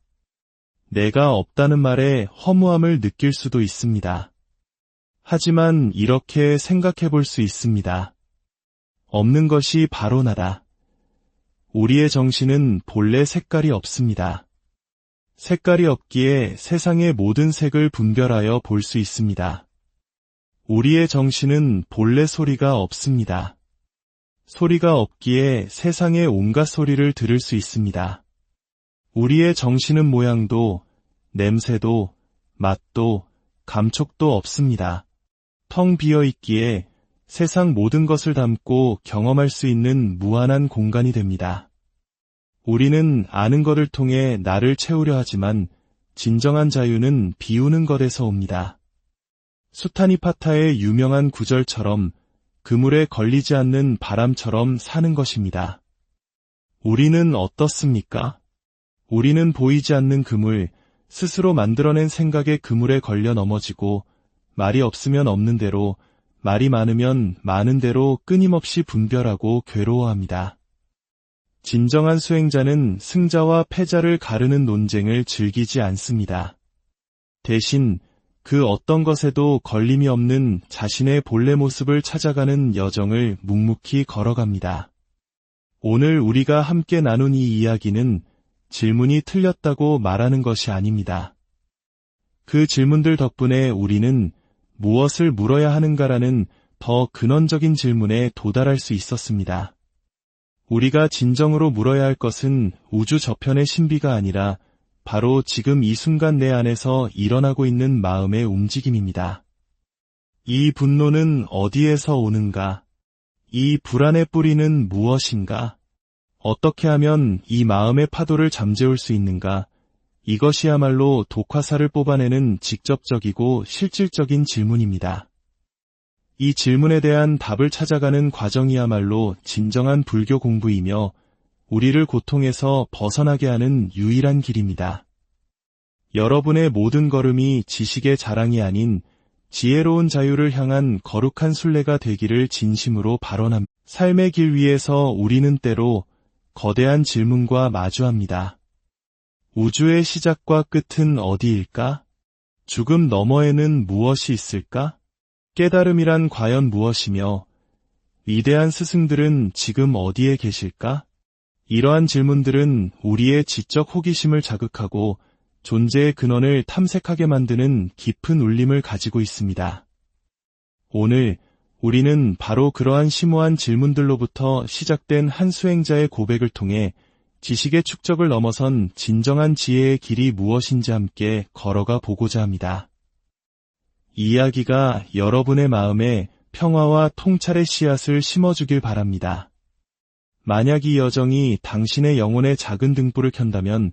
내가 없다는 말에 허무함을 느낄 수도 있습니다. 하지만 이렇게 생각해 볼 수 있습니다. 없는 것이 바로 나다. 우리의 정신은 본래 색깔이 없습니다. 색깔이 없기에 세상의 모든 색을 분별하여 볼 수 있습니다. 우리의 정신은 본래 소리가 없습니다. 소리가 없기에 세상의 온갖 소리를 들을 수 있습니다. 우리의 정신은 모양도, 냄새도, 맛도, 감촉도 없습니다. 텅 비어 있기에 세상 모든 것을 담고 경험할 수 있는 무한한 공간이 됩니다. 우리는 아는 것을 통해 나를 채우려 하지만 진정한 자유는 비우는 것에서 옵니다. 수타니파타의 유명한 구절처럼 그물에 걸리지 않는 바람처럼 사는 것입니다. 우리는 어떻습니까? 우리는 보이지 않는 그물, 스스로 만들어낸 생각의 그물에 걸려 넘어지고 말이 없으면 없는 대로, 말이 많으면 많은 대로 끊임없이 분별하고 괴로워합니다. 진정한 수행자는 승자와 패자를 가르는 논쟁을 즐기지 않습니다. 대신 그 어떤 것에도 걸림이 없는 자신의 본래 모습을 찾아가는 여정을 묵묵히 걸어갑니다. 오늘 우리가 함께 나눈 이 이야기는 질문이 틀렸다고 말하는 것이 아닙니다. 그 질문들 덕분에 우리는 무엇을 물어야 하는가라는 더 근원적인 질문에 도달할 수 있었습니다. 우리가 진정으로 물어야 할 것은 우주 저편의 신비가 아니라 바로 지금 이 순간 내 안에서 일어나고 있는 마음의 움직임입니다. 이 분노는 어디에서 오는가? 이 불안의 뿌리는 무엇인가? 어떻게 하면 이 마음의 파도를 잠재울 수 있는가? 이것이야말로 독화살을 뽑아내는 직접적이고 실질적인 질문입니다. 이 질문에 대한 답을 찾아가는 과정이야말로 진정한 불교 공부이며 우리를 고통에서 벗어나게 하는 유일한 길입니다. 여러분의 모든 걸음이 지식의 자랑이 아닌 지혜로운 자유를 향한 거룩한 순례가 되기를 진심으로 발언합니다. 삶의 길 위에서 우리는 때로 거대한 질문과 마주합니다. 우주의 시작과 끝은 어디일까? 죽음 너머에는 무엇이 있을까? 깨달음이란 과연 무엇이며 위대한 스승들은 지금 어디에 계실까? 이러한 질문들은 우리의 지적 호기심을 자극하고 존재의 근원을 탐색하게 만드는 깊은 울림을 가지고 있습니다. 오늘 우리는 바로 그러한 심오한 질문들로부터 시작된 한 수행자의 고백을 통해 지식의 축적을 넘어선 진정한 지혜의 길이 무엇인지 함께 걸어가 보고자 합니다. 이 이야기가 여러분의 마음에 평화와 통찰의 씨앗을 심어주길 바랍니다. 만약 이 여정이 당신의 영혼의 작은 등불을 켠다면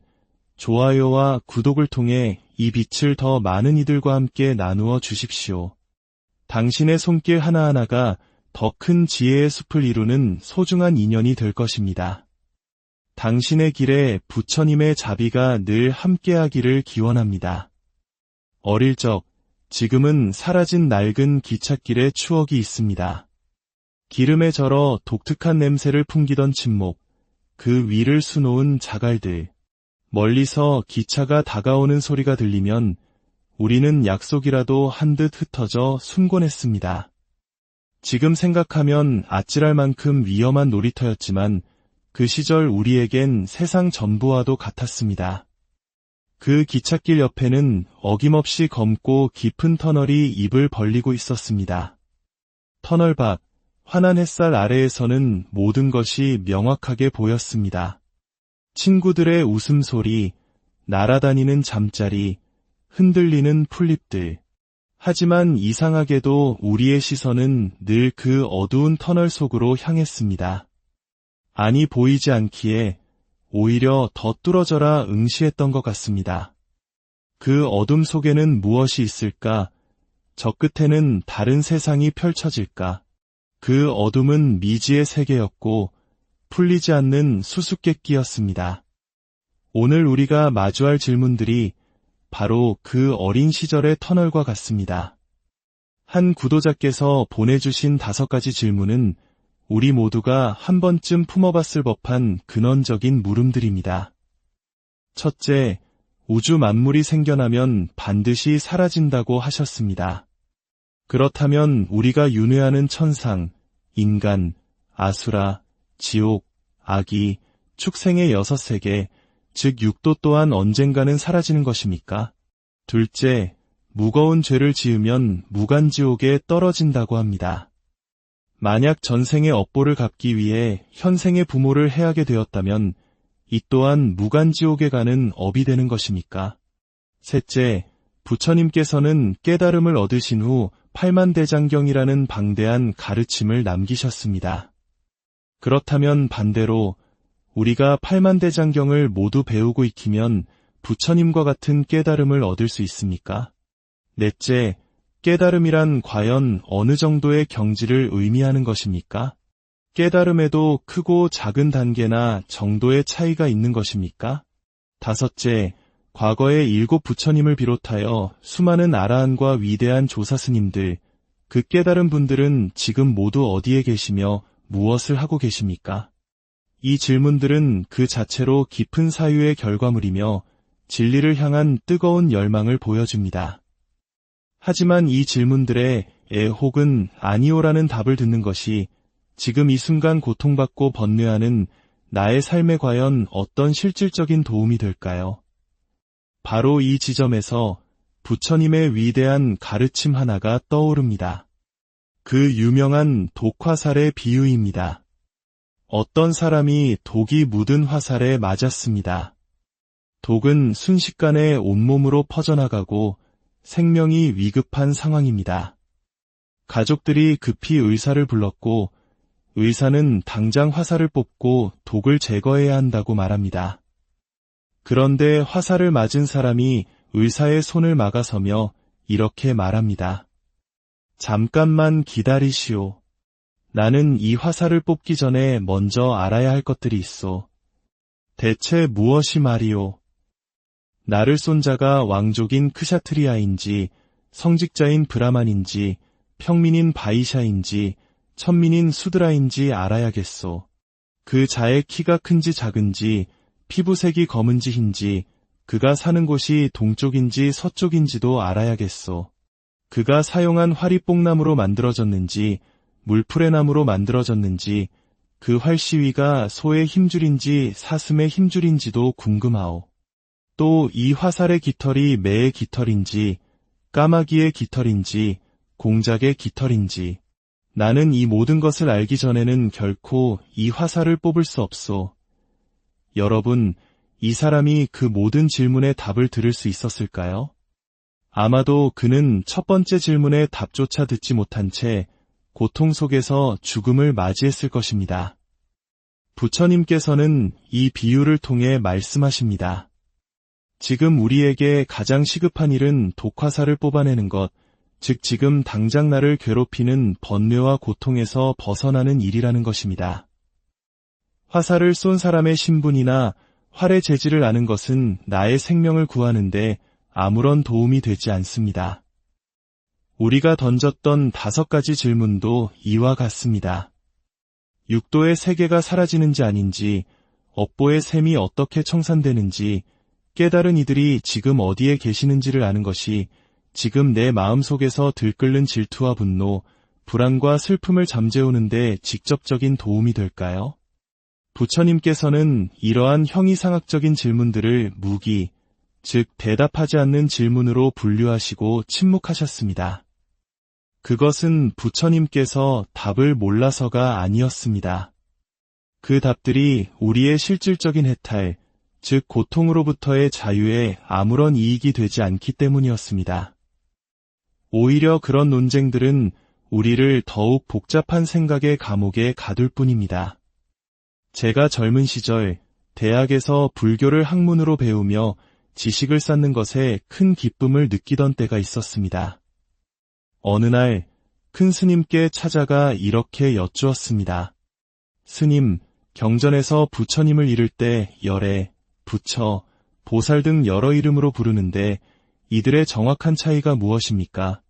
좋아요와 구독을 통해 이 빛을 더 많은 이들과 함께 나누어 주십시오. 당신의 손길 하나하나가 더 큰 지혜의 숲을 이루는 소중한 인연이 될 것입니다. 당신의 길에 부처님의 자비가 늘 함께하기를 기원합니다. 어릴 적, 지금은 사라진 낡은 기찻길에 추억이 있습니다. 기름에 절어 독특한 냄새를 풍기던 침목, 그 위를 수놓은 자갈들, 멀리서 기차가 다가오는 소리가 들리면 우리는 약속이라도 한 듯 흩어져 숨곤했습니다. 지금 생각하면 아찔할 만큼 위험한 놀이터였지만 그 시절 우리에겐 세상 전부와도 같았습니다. 그 기찻길 옆에는 어김없이 검고 깊은 터널이 입을 벌리고 있었습니다. 터널 밖, 환한 햇살 아래에서는 모든 것이 명확하게 보였습니다. 친구들의 웃음소리, 날아다니는 잠자리, 흔들리는 풀잎들. 하지만 이상하게도 우리의 시선은 늘 그 어두운 터널 속으로 향했습니다. 안이 보이지 않기에 오히려 더 뚫어져라 응시했던 것 같습니다. 그 어둠 속에는 무엇이 있을까? 저 끝에는 다른 세상이 펼쳐질까? 그 어둠은 미지의 세계였고 풀리지 않는 수수께끼였습니다. 오늘 우리가 마주할 질문들이 바로 그 어린 시절의 터널과 같습니다. 한 구독자께서 보내주신 5가지 질문은 우리 모두가 한 번쯤 품어봤을 법한 근원적인 물음들입니다. 첫째, 우주 만물이 생겨나면 반드시 사라진다고 하셨습니다. 그렇다면 우리가 윤회하는 천상, 인간, 아수라, 지옥, 악이, 축생의 6세계, 즉 육도 또한 언젠가는 사라지는 것입니까? 둘째, 무거운 죄를 지으면 무간지옥에 떨어진다고 합니다. 만약 전생의 업보를 갚기 위해 현생의 부모를 해하게 되었다면 이 또한 무간지옥에 가는 업이 되는 것입니까? 셋째, 부처님께서는 깨달음을 얻으신 후 팔만대장경이라는 방대한 가르침을 남기셨습니다. 그렇다면 반대로 우리가 팔만대장경을 모두 배우고 익히면 부처님과 같은 깨달음을 얻을 수 있습니까? 넷째, 깨달음이란 과연 어느 정도의 경지를 의미하는 것입니까? 깨달음에도 크고 작은 단계나 정도의 차이가 있는 것입니까? 다섯째, 과거의 7 부처님을 비롯하여 수많은 아라한과 위대한 조사스님들, 그 깨달은 분들은 지금 모두 어디에 계시며 무엇을 하고 계십니까? 이 질문들은 그 자체로 깊은 사유의 결과물이며 진리를 향한 뜨거운 열망을 보여줍니다. 하지만 이 질문들에 예 혹은 아니오라는 답을 듣는 것이 지금 이 순간 고통받고 번뇌하는 나의 삶에 과연 어떤 실질적인 도움이 될까요? 바로 이 지점에서 부처님의 위대한 가르침 하나가 떠오릅니다. 그 유명한 독화살의 비유입니다. 어떤 사람이 독이 묻은 화살에 맞았습니다. 독은 순식간에 온몸으로 퍼져나가고 생명이 위급한 상황입니다. 가족들이 급히 의사를 불렀고 의사는 당장 화살을 뽑고 독을 제거해야 한다고 말합니다. 그런데 화살을 맞은 사람이 의사의 손을 막아서며 이렇게 말합니다. 잠깐만 기다리시오. 나는 이 화살을 뽑기 전에 먼저 알아야 할 것들이 있어. 대체 무엇이 말이오? 나를 쏜 자가 왕족인 크샤트리아인지, 성직자인 브라만인지, 평민인 바이샤인지, 천민인 수드라인지 알아야겠소. 그 자의 키가 큰지 작은지, 피부색이 검은지 흰지, 그가 사는 곳이 동쪽인지 서쪽인지도 알아야겠소. 그가 사용한 활이 뽕나무로 만들어졌는지, 물풀의 나무로 만들어졌는지, 그 활시위가 소의 힘줄인지 사슴의 힘줄인지도 궁금하오. 또 이 화살의 깃털이 매의 깃털인지, 까마귀의 깃털인지, 공작의 깃털인지, 나는 이 모든 것을 알기 전에는 결코 이 화살을 뽑을 수 없소. 여러분, 이 사람이 그 모든 질문에 답을 들을 수 있었을까요? 아마도 그는 첫 번째 질문에 답조차 듣지 못한 채 고통 속에서 죽음을 맞이했을 것입니다. 부처님께서는 이 비유를 통해 말씀하십니다. 지금 우리에게 가장 시급한 일은 독화살을 뽑아내는 것, 즉 지금 당장 나를 괴롭히는 번뇌와 고통에서 벗어나는 일이라는 것입니다. 화살을 쏜 사람의 신분이나 활의 재질을 아는 것은 나의 생명을 구하는데 아무런 도움이 되지 않습니다. 우리가 던졌던 5가지 질문도 이와 같습니다. 육도의 세계가 사라지는지 아닌지, 업보의 셈이 어떻게 청산되는지, 깨달은 이들이 지금 어디에 계시는지를 아는 것이 지금 내 마음속에서 들끓는 질투와 분노, 불안과 슬픔을 잠재우는데 직접적인 도움이 될까요? 부처님께서는 이러한 형이상학적인 질문들을 무기, 즉 대답하지 않는 질문으로 분류하시고 침묵하셨습니다. 그것은 부처님께서 답을 몰라서가 아니었습니다. 그 답들이 우리의 실질적인 해탈, 즉 고통으로부터의 자유에 아무런 이익이 되지 않기 때문이었습니다. 오히려 그런 논쟁들은 우리를 더욱 복잡한 생각의 감옥에 가둘 뿐입니다. 제가 젊은 시절 대학에서 불교를 학문으로 배우며 지식을 쌓는 것에 큰 기쁨을 느끼던 때가 있었습니다. 어느 날 큰 스님께 찾아가 이렇게 여쭈었습니다. 스님, 경전에서 부처님을 이를 때 열애, 부처, 보살 등 여러 이름으로 부르는데 이들의 정확한 차이가 무엇입니까?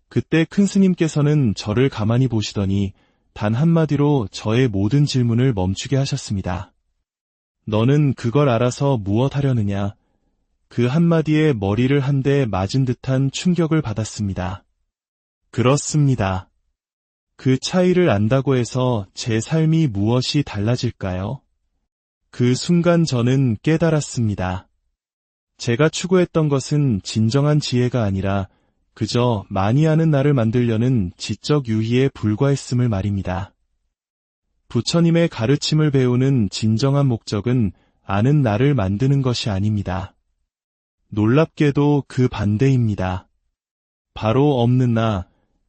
그때 큰 스님께서는 저를 가만히 보시더니 단 한마디로 저의 모든 질문을 멈추게 하셨습니다. 너는 그걸 알아서 무엇 하려느냐? 그 한마디에 머리를 한 대 맞은 듯한 충격을 받았습니다. 그렇습니다. 그 차이를 안다고 해서 제 삶이 무엇이 달라질까요? 그 순간 저는 깨달았습니다. 제가 추구했던 것은 진정한 지혜가 아니라 그저 많이 아는 나를 만들려는 지적 유희에 불과했음을 말입니다. 부처님의 가르침을 배우는 진정한 목적은 아는 나를 만드는 것이 아닙니다. 놀랍게도 그 반대입니다. 바로 없는 나,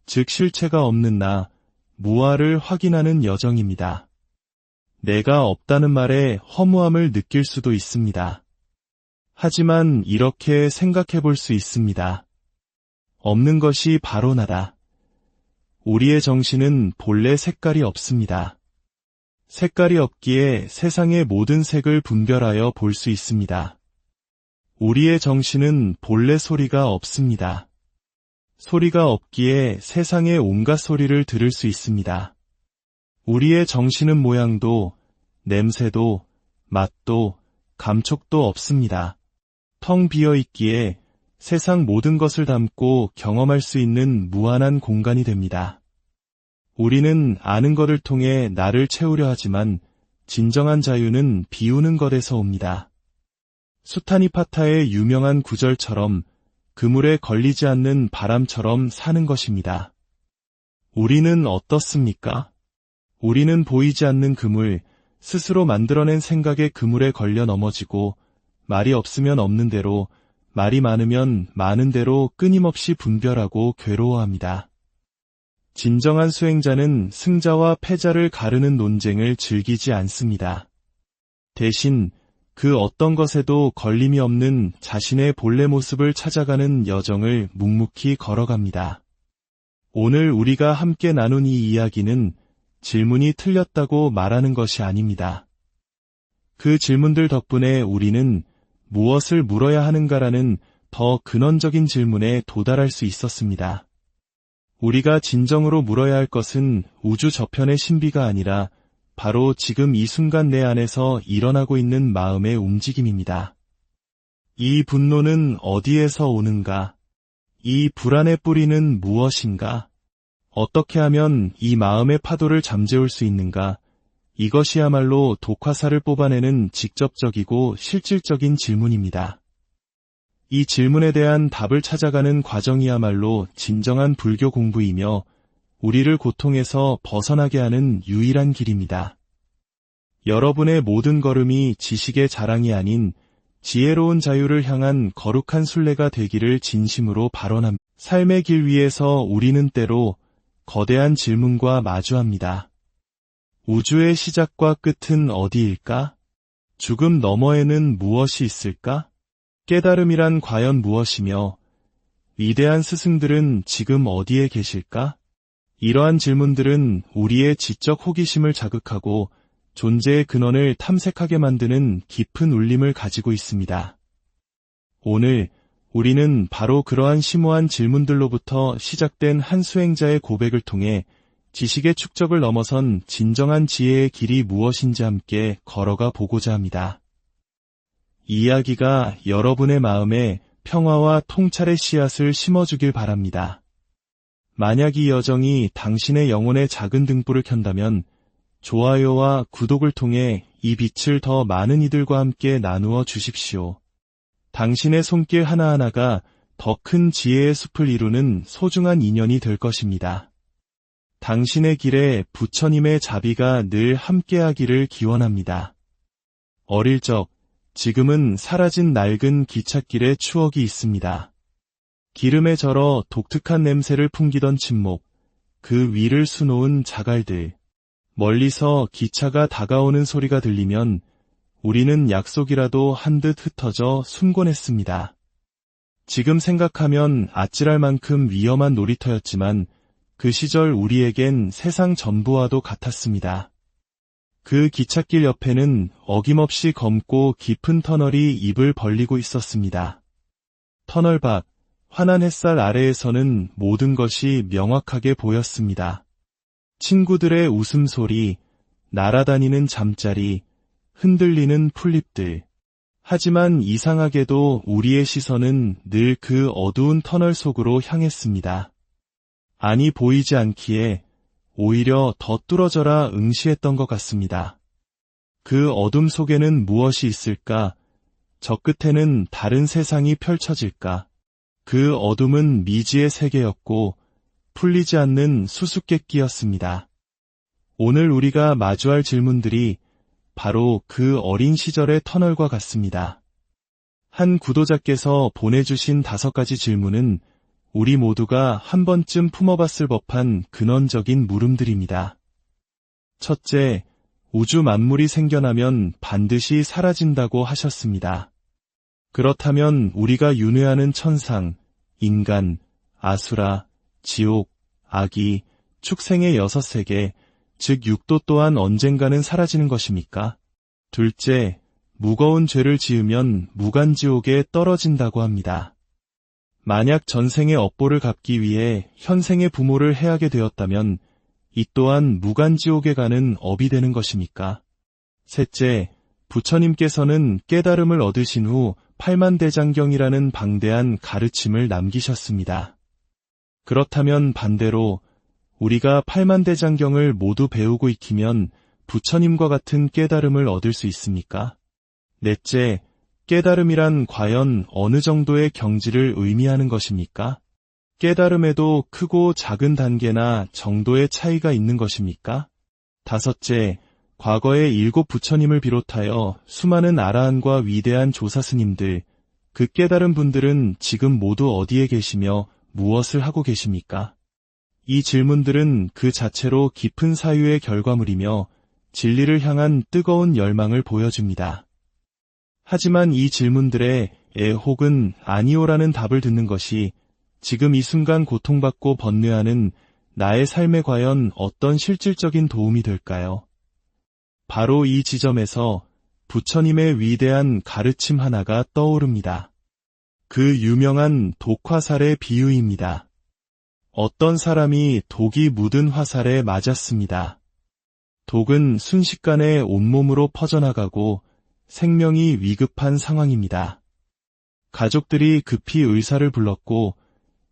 즉 실체가 없는 나, 무아를 확인하는 여정입니다. 내가 없다는 말에 허무함을 느낄 수도 있습니다. 하지만 이렇게 생각해 볼 수 있습니다. 없는 것이 바로 나다. 우리의 정신은 본래 색깔이 없습니다. 색깔이 없기에 세상의 모든 색을 분별하여 볼 수 있습니다. 우리의 정신은 본래 소리가 없습니다. 소리가 없기에 세상의 온갖 소리를 들을 수 있습니다. 우리의 정신은 모양도, 냄새도, 맛도, 감촉도 없습니다. 텅 비어 있기에 세상 모든 것을 담고 경험할 수 있는 무한한 공간이 됩니다. 우리는 아는 것을 통해 나를 채우려 하지만 진정한 자유는 비우는 것에서 옵니다. 수타니파타의 유명한 구절처럼 그물에 걸리지 않는 바람처럼 사는 것입니다. 우리는 어떻습니까? 우리는 보이지 않는 그물, 스스로 만들어낸 생각의 그물에 걸려 넘어지고 말이 없으면 없는 대로, 말이 많으면 많은 대로 끊임없이 분별하고 괴로워합니다. 진정한 수행자는 승자와 패자를 가르는 논쟁을 즐기지 않습니다. 대신 그 어떤 것에도 걸림이 없는 자신의 본래 모습을 찾아가는 여정을 묵묵히 걸어갑니다. 오늘 우리가 함께 나눈 이 이야기는 질문이 틀렸다고 말하는 것이 아닙니다. 그 질문들 덕분에 우리는 무엇을 물어야 하는가라는 더 근원적인 질문에 도달할 수 있었습니다. 우리가 진정으로 물어야 할 것은 우주 저편의 신비가 아니라 바로 지금 이 순간 내 안에서 일어나고 있는 마음의 움직임입니다. 이 분노는 어디에서 오는가? 이 불안의 뿌리는 무엇인가? 어떻게 하면 이 마음의 파도를 잠재울 수 있는가? 이것이야말로 독화살을 뽑아내는 직접적이고 실질적인 질문입니다. 이 질문에 대한 답을 찾아가는 과정이야말로 진정한 불교 공부이며 우리를 고통에서 벗어나게 하는 유일한 길입니다. 여러분의 모든 걸음이 지식의 자랑이 아닌 지혜로운 자유를 향한 거룩한 순례가 되기를 진심으로 발언합니다. 삶의 길 위에서 우리는 때로 거대한 질문과 마주합니다. 우주의 시작과 끝은 어디일까? 죽음 너머에는 무엇이 있을까? 깨달음이란 과연 무엇이며 위대한 스승들은 지금 어디에 계실까? 이러한 질문들은 우리의 지적 호기심을 자극하고 존재의 근원을 탐색하게 만드는 깊은 울림을 가지고 있습니다. 오늘 우리는 바로 그러한 심오한 질문들로부터 시작된 한 수행자의 고백을 통해 지식의 축적을 넘어선 진정한 지혜의 길이 무엇인지 함께 걸어가 보고자 합니다. 이 이야기가 여러분의 마음에 평화와 통찰의 씨앗을 심어주길 바랍니다. 만약 이 여정이 당신의 영혼의 작은 등불을 켠다면 좋아요와 구독을 통해 이 빛을 더 많은 이들과 함께 나누어 주십시오. 당신의 손길 하나하나가 더 큰 지혜의 숲을 이루는 소중한 인연이 될 것입니다. 당신의 길에 부처님의 자비가 늘 함께하기를 기원합니다. 어릴 적, 지금은 사라진 낡은 기찻길에 추억이 있습니다. 기름에 절어 독특한 냄새를 풍기던 침목, 그 위를 수놓은 자갈들, 멀리서 기차가 다가오는 소리가 들리면 우리는 약속이라도 한 듯 흩어져 숨곤했습니다. 지금 생각하면 아찔할 만큼 위험한 놀이터였지만 그 시절 우리에겐 세상 전부와도 같았습니다. 그 기찻길 옆에는 어김없이 검고 깊은 터널이 입을 벌리고 있었습니다. 터널 밖, 환한 햇살 아래에서는 모든 것이 명확하게 보였습니다. 친구들의 웃음소리, 날아다니는 잠자리, 흔들리는 풀잎들. 하지만 이상하게도 우리의 시선은 늘 그 어두운 터널 속으로 향했습니다. 아니 보이지 않기에 오히려 더 뚫어져라 응시했던 것 같습니다. 그 어둠 속에는 무엇이 있을까? 저 끝에는 다른 세상이 펼쳐질까? 그 어둠은 미지의 세계였고 풀리지 않는 수수께끼였습니다. 오늘 우리가 마주할 질문들이 바로 그 어린 시절의 터널과 같습니다. 한 구독자께서 보내주신 5가지 질문은 우리 모두가 한 번쯤 품어봤을 법한 근원적인 물음들입니다. 첫째, 우주 만물이 생겨나면 반드시 사라진다고 하셨습니다. 그렇다면 우리가 윤회하는 천상, 인간, 아수라, 지옥, 악이, 축생의 6세계, 즉 육도 또한 언젠가는 사라지는 것입니까? 둘째, 무거운 죄를 지으면 무간지옥에 떨어진다고 합니다. 만약 전생의 업보를 갚기 위해 현생의 부모를 해하게 되었다면 이 또한 무간지옥에 가는 업이 되는 것입니까? 셋째, 부처님께서는 깨달음을 얻으신 후 팔만대장경이라는 방대한 가르침을 남기셨습니다. 그렇다면 반대로 우리가 팔만대장경을 모두 배우고 익히면 부처님과 같은 깨달음을 얻을 수 있습니까? 넷째, 깨달음이란 과연 어느 정도의 경지를 의미하는 것입니까? 깨달음에도 크고 작은 단계나 정도의 차이가 있는 것입니까? 다섯째, 과거의 7 부처님을 비롯하여 수많은 아라한과 위대한 조사스님들, 그 깨달은 분들은 지금 모두 어디에 계시며 무엇을 하고 계십니까? 이 질문들은 그 자체로 깊은 사유의 결과물이며 진리를 향한 뜨거운 열망을 보여줍니다. 하지만 이 질문들에 예 혹은 아니오라는 답을 듣는 것이 지금 이 순간 고통받고 번뇌하는 나의 삶에 과연 어떤 실질적인 도움이 될까요? 바로 이 지점에서 부처님의 위대한 가르침 하나가 떠오릅니다. 그 유명한 독화살의 비유입니다. 어떤 사람이 독이 묻은 화살에 맞았습니다. 독은 순식간에 온몸으로 퍼져나가고 생명이 위급한 상황입니다. 가족들이 급히 의사를 불렀고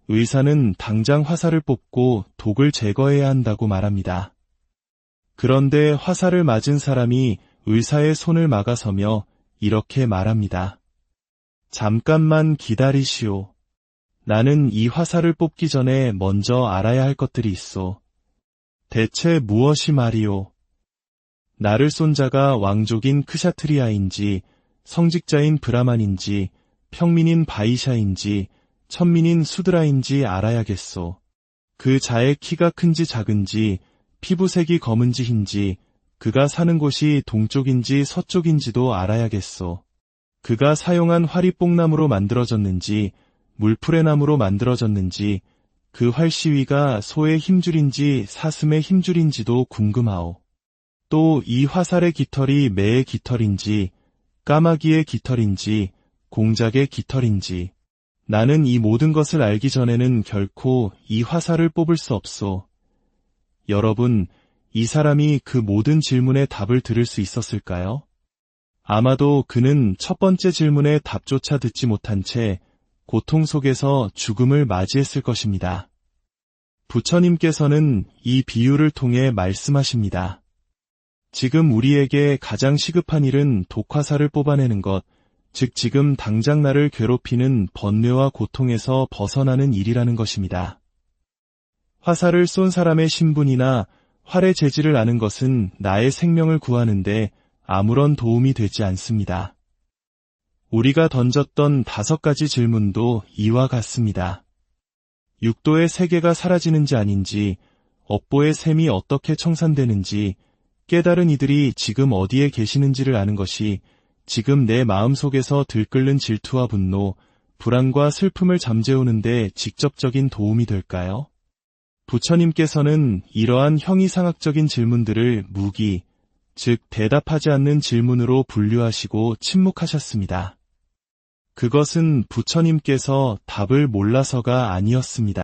의사는 당장 화살을 뽑고 독을 제거해야 한다고 말합니다. 그런데 화살을 맞은 사람이 의사의 손을 막아서며 이렇게 말합니다. 잠깐만 기다리시오. 나는 이 화살을 뽑기 전에 먼저 알아야 할 것들이 있어. 대체 무엇이 말이오? 나를 쏜 자가 왕족인 크샤트리아인지, 성직자인 브라만인지, 평민인 바이샤인지, 천민인 수드라인지 알아야겠소. 그 자의 키가 큰지 작은지, 피부색이 검은지 흰지, 그가 사는 곳이 동쪽인지 서쪽인지도 알아야겠소. 그가 사용한 활이 뽕나무로 만들어졌는지, 물풀의 나무로 만들어졌는지, 그 활시위가 소의 힘줄인지 사슴의 힘줄인지도 궁금하오. 또 이 화살의 깃털이 매의 깃털인지, 까마귀의 깃털인지, 공작의 깃털인지, 나는 이 모든 것을 알기 전에는 결코 이 화살을 뽑을 수 없소. 여러분, 이 사람이 그 모든 질문에 답을 들을 수 있었을까요? 아마도 그는 첫 번째 질문에 답조차 듣지 못한 채 고통 속에서 죽음을 맞이했을 것입니다. 부처님께서는 이 비유를 통해 말씀하십니다. 지금 우리에게 가장 시급한 일은 독화살을 뽑아내는 것, 즉 지금 당장 나를 괴롭히는 번뇌와 고통에서 벗어나는 일이라는 것입니다. 화살을 쏜 사람의 신분이나 활의 재질을 아는 것은 나의 생명을 구하는데 아무런 도움이 되지 않습니다. 우리가 던졌던 5가지 질문도 이와 같습니다. 육도의 세계가 사라지는지 아닌지, 업보의 셈이 어떻게 청산되는지, 깨달은 이들이 지금 어디에 계시는지를 아는 것이 지금 내 마음속에서 들끓는 질투와 분노, 불안과 슬픔을 잠재우는데 직접적인 도움이 될까요? 부처님께서는 이러한 형이상학적인 질문들을 무기, 즉 대답하지 않는 질문으로 분류하시고 침묵하셨습니다. 그것은 부처님께서 답을 몰라서가 아니었습니다.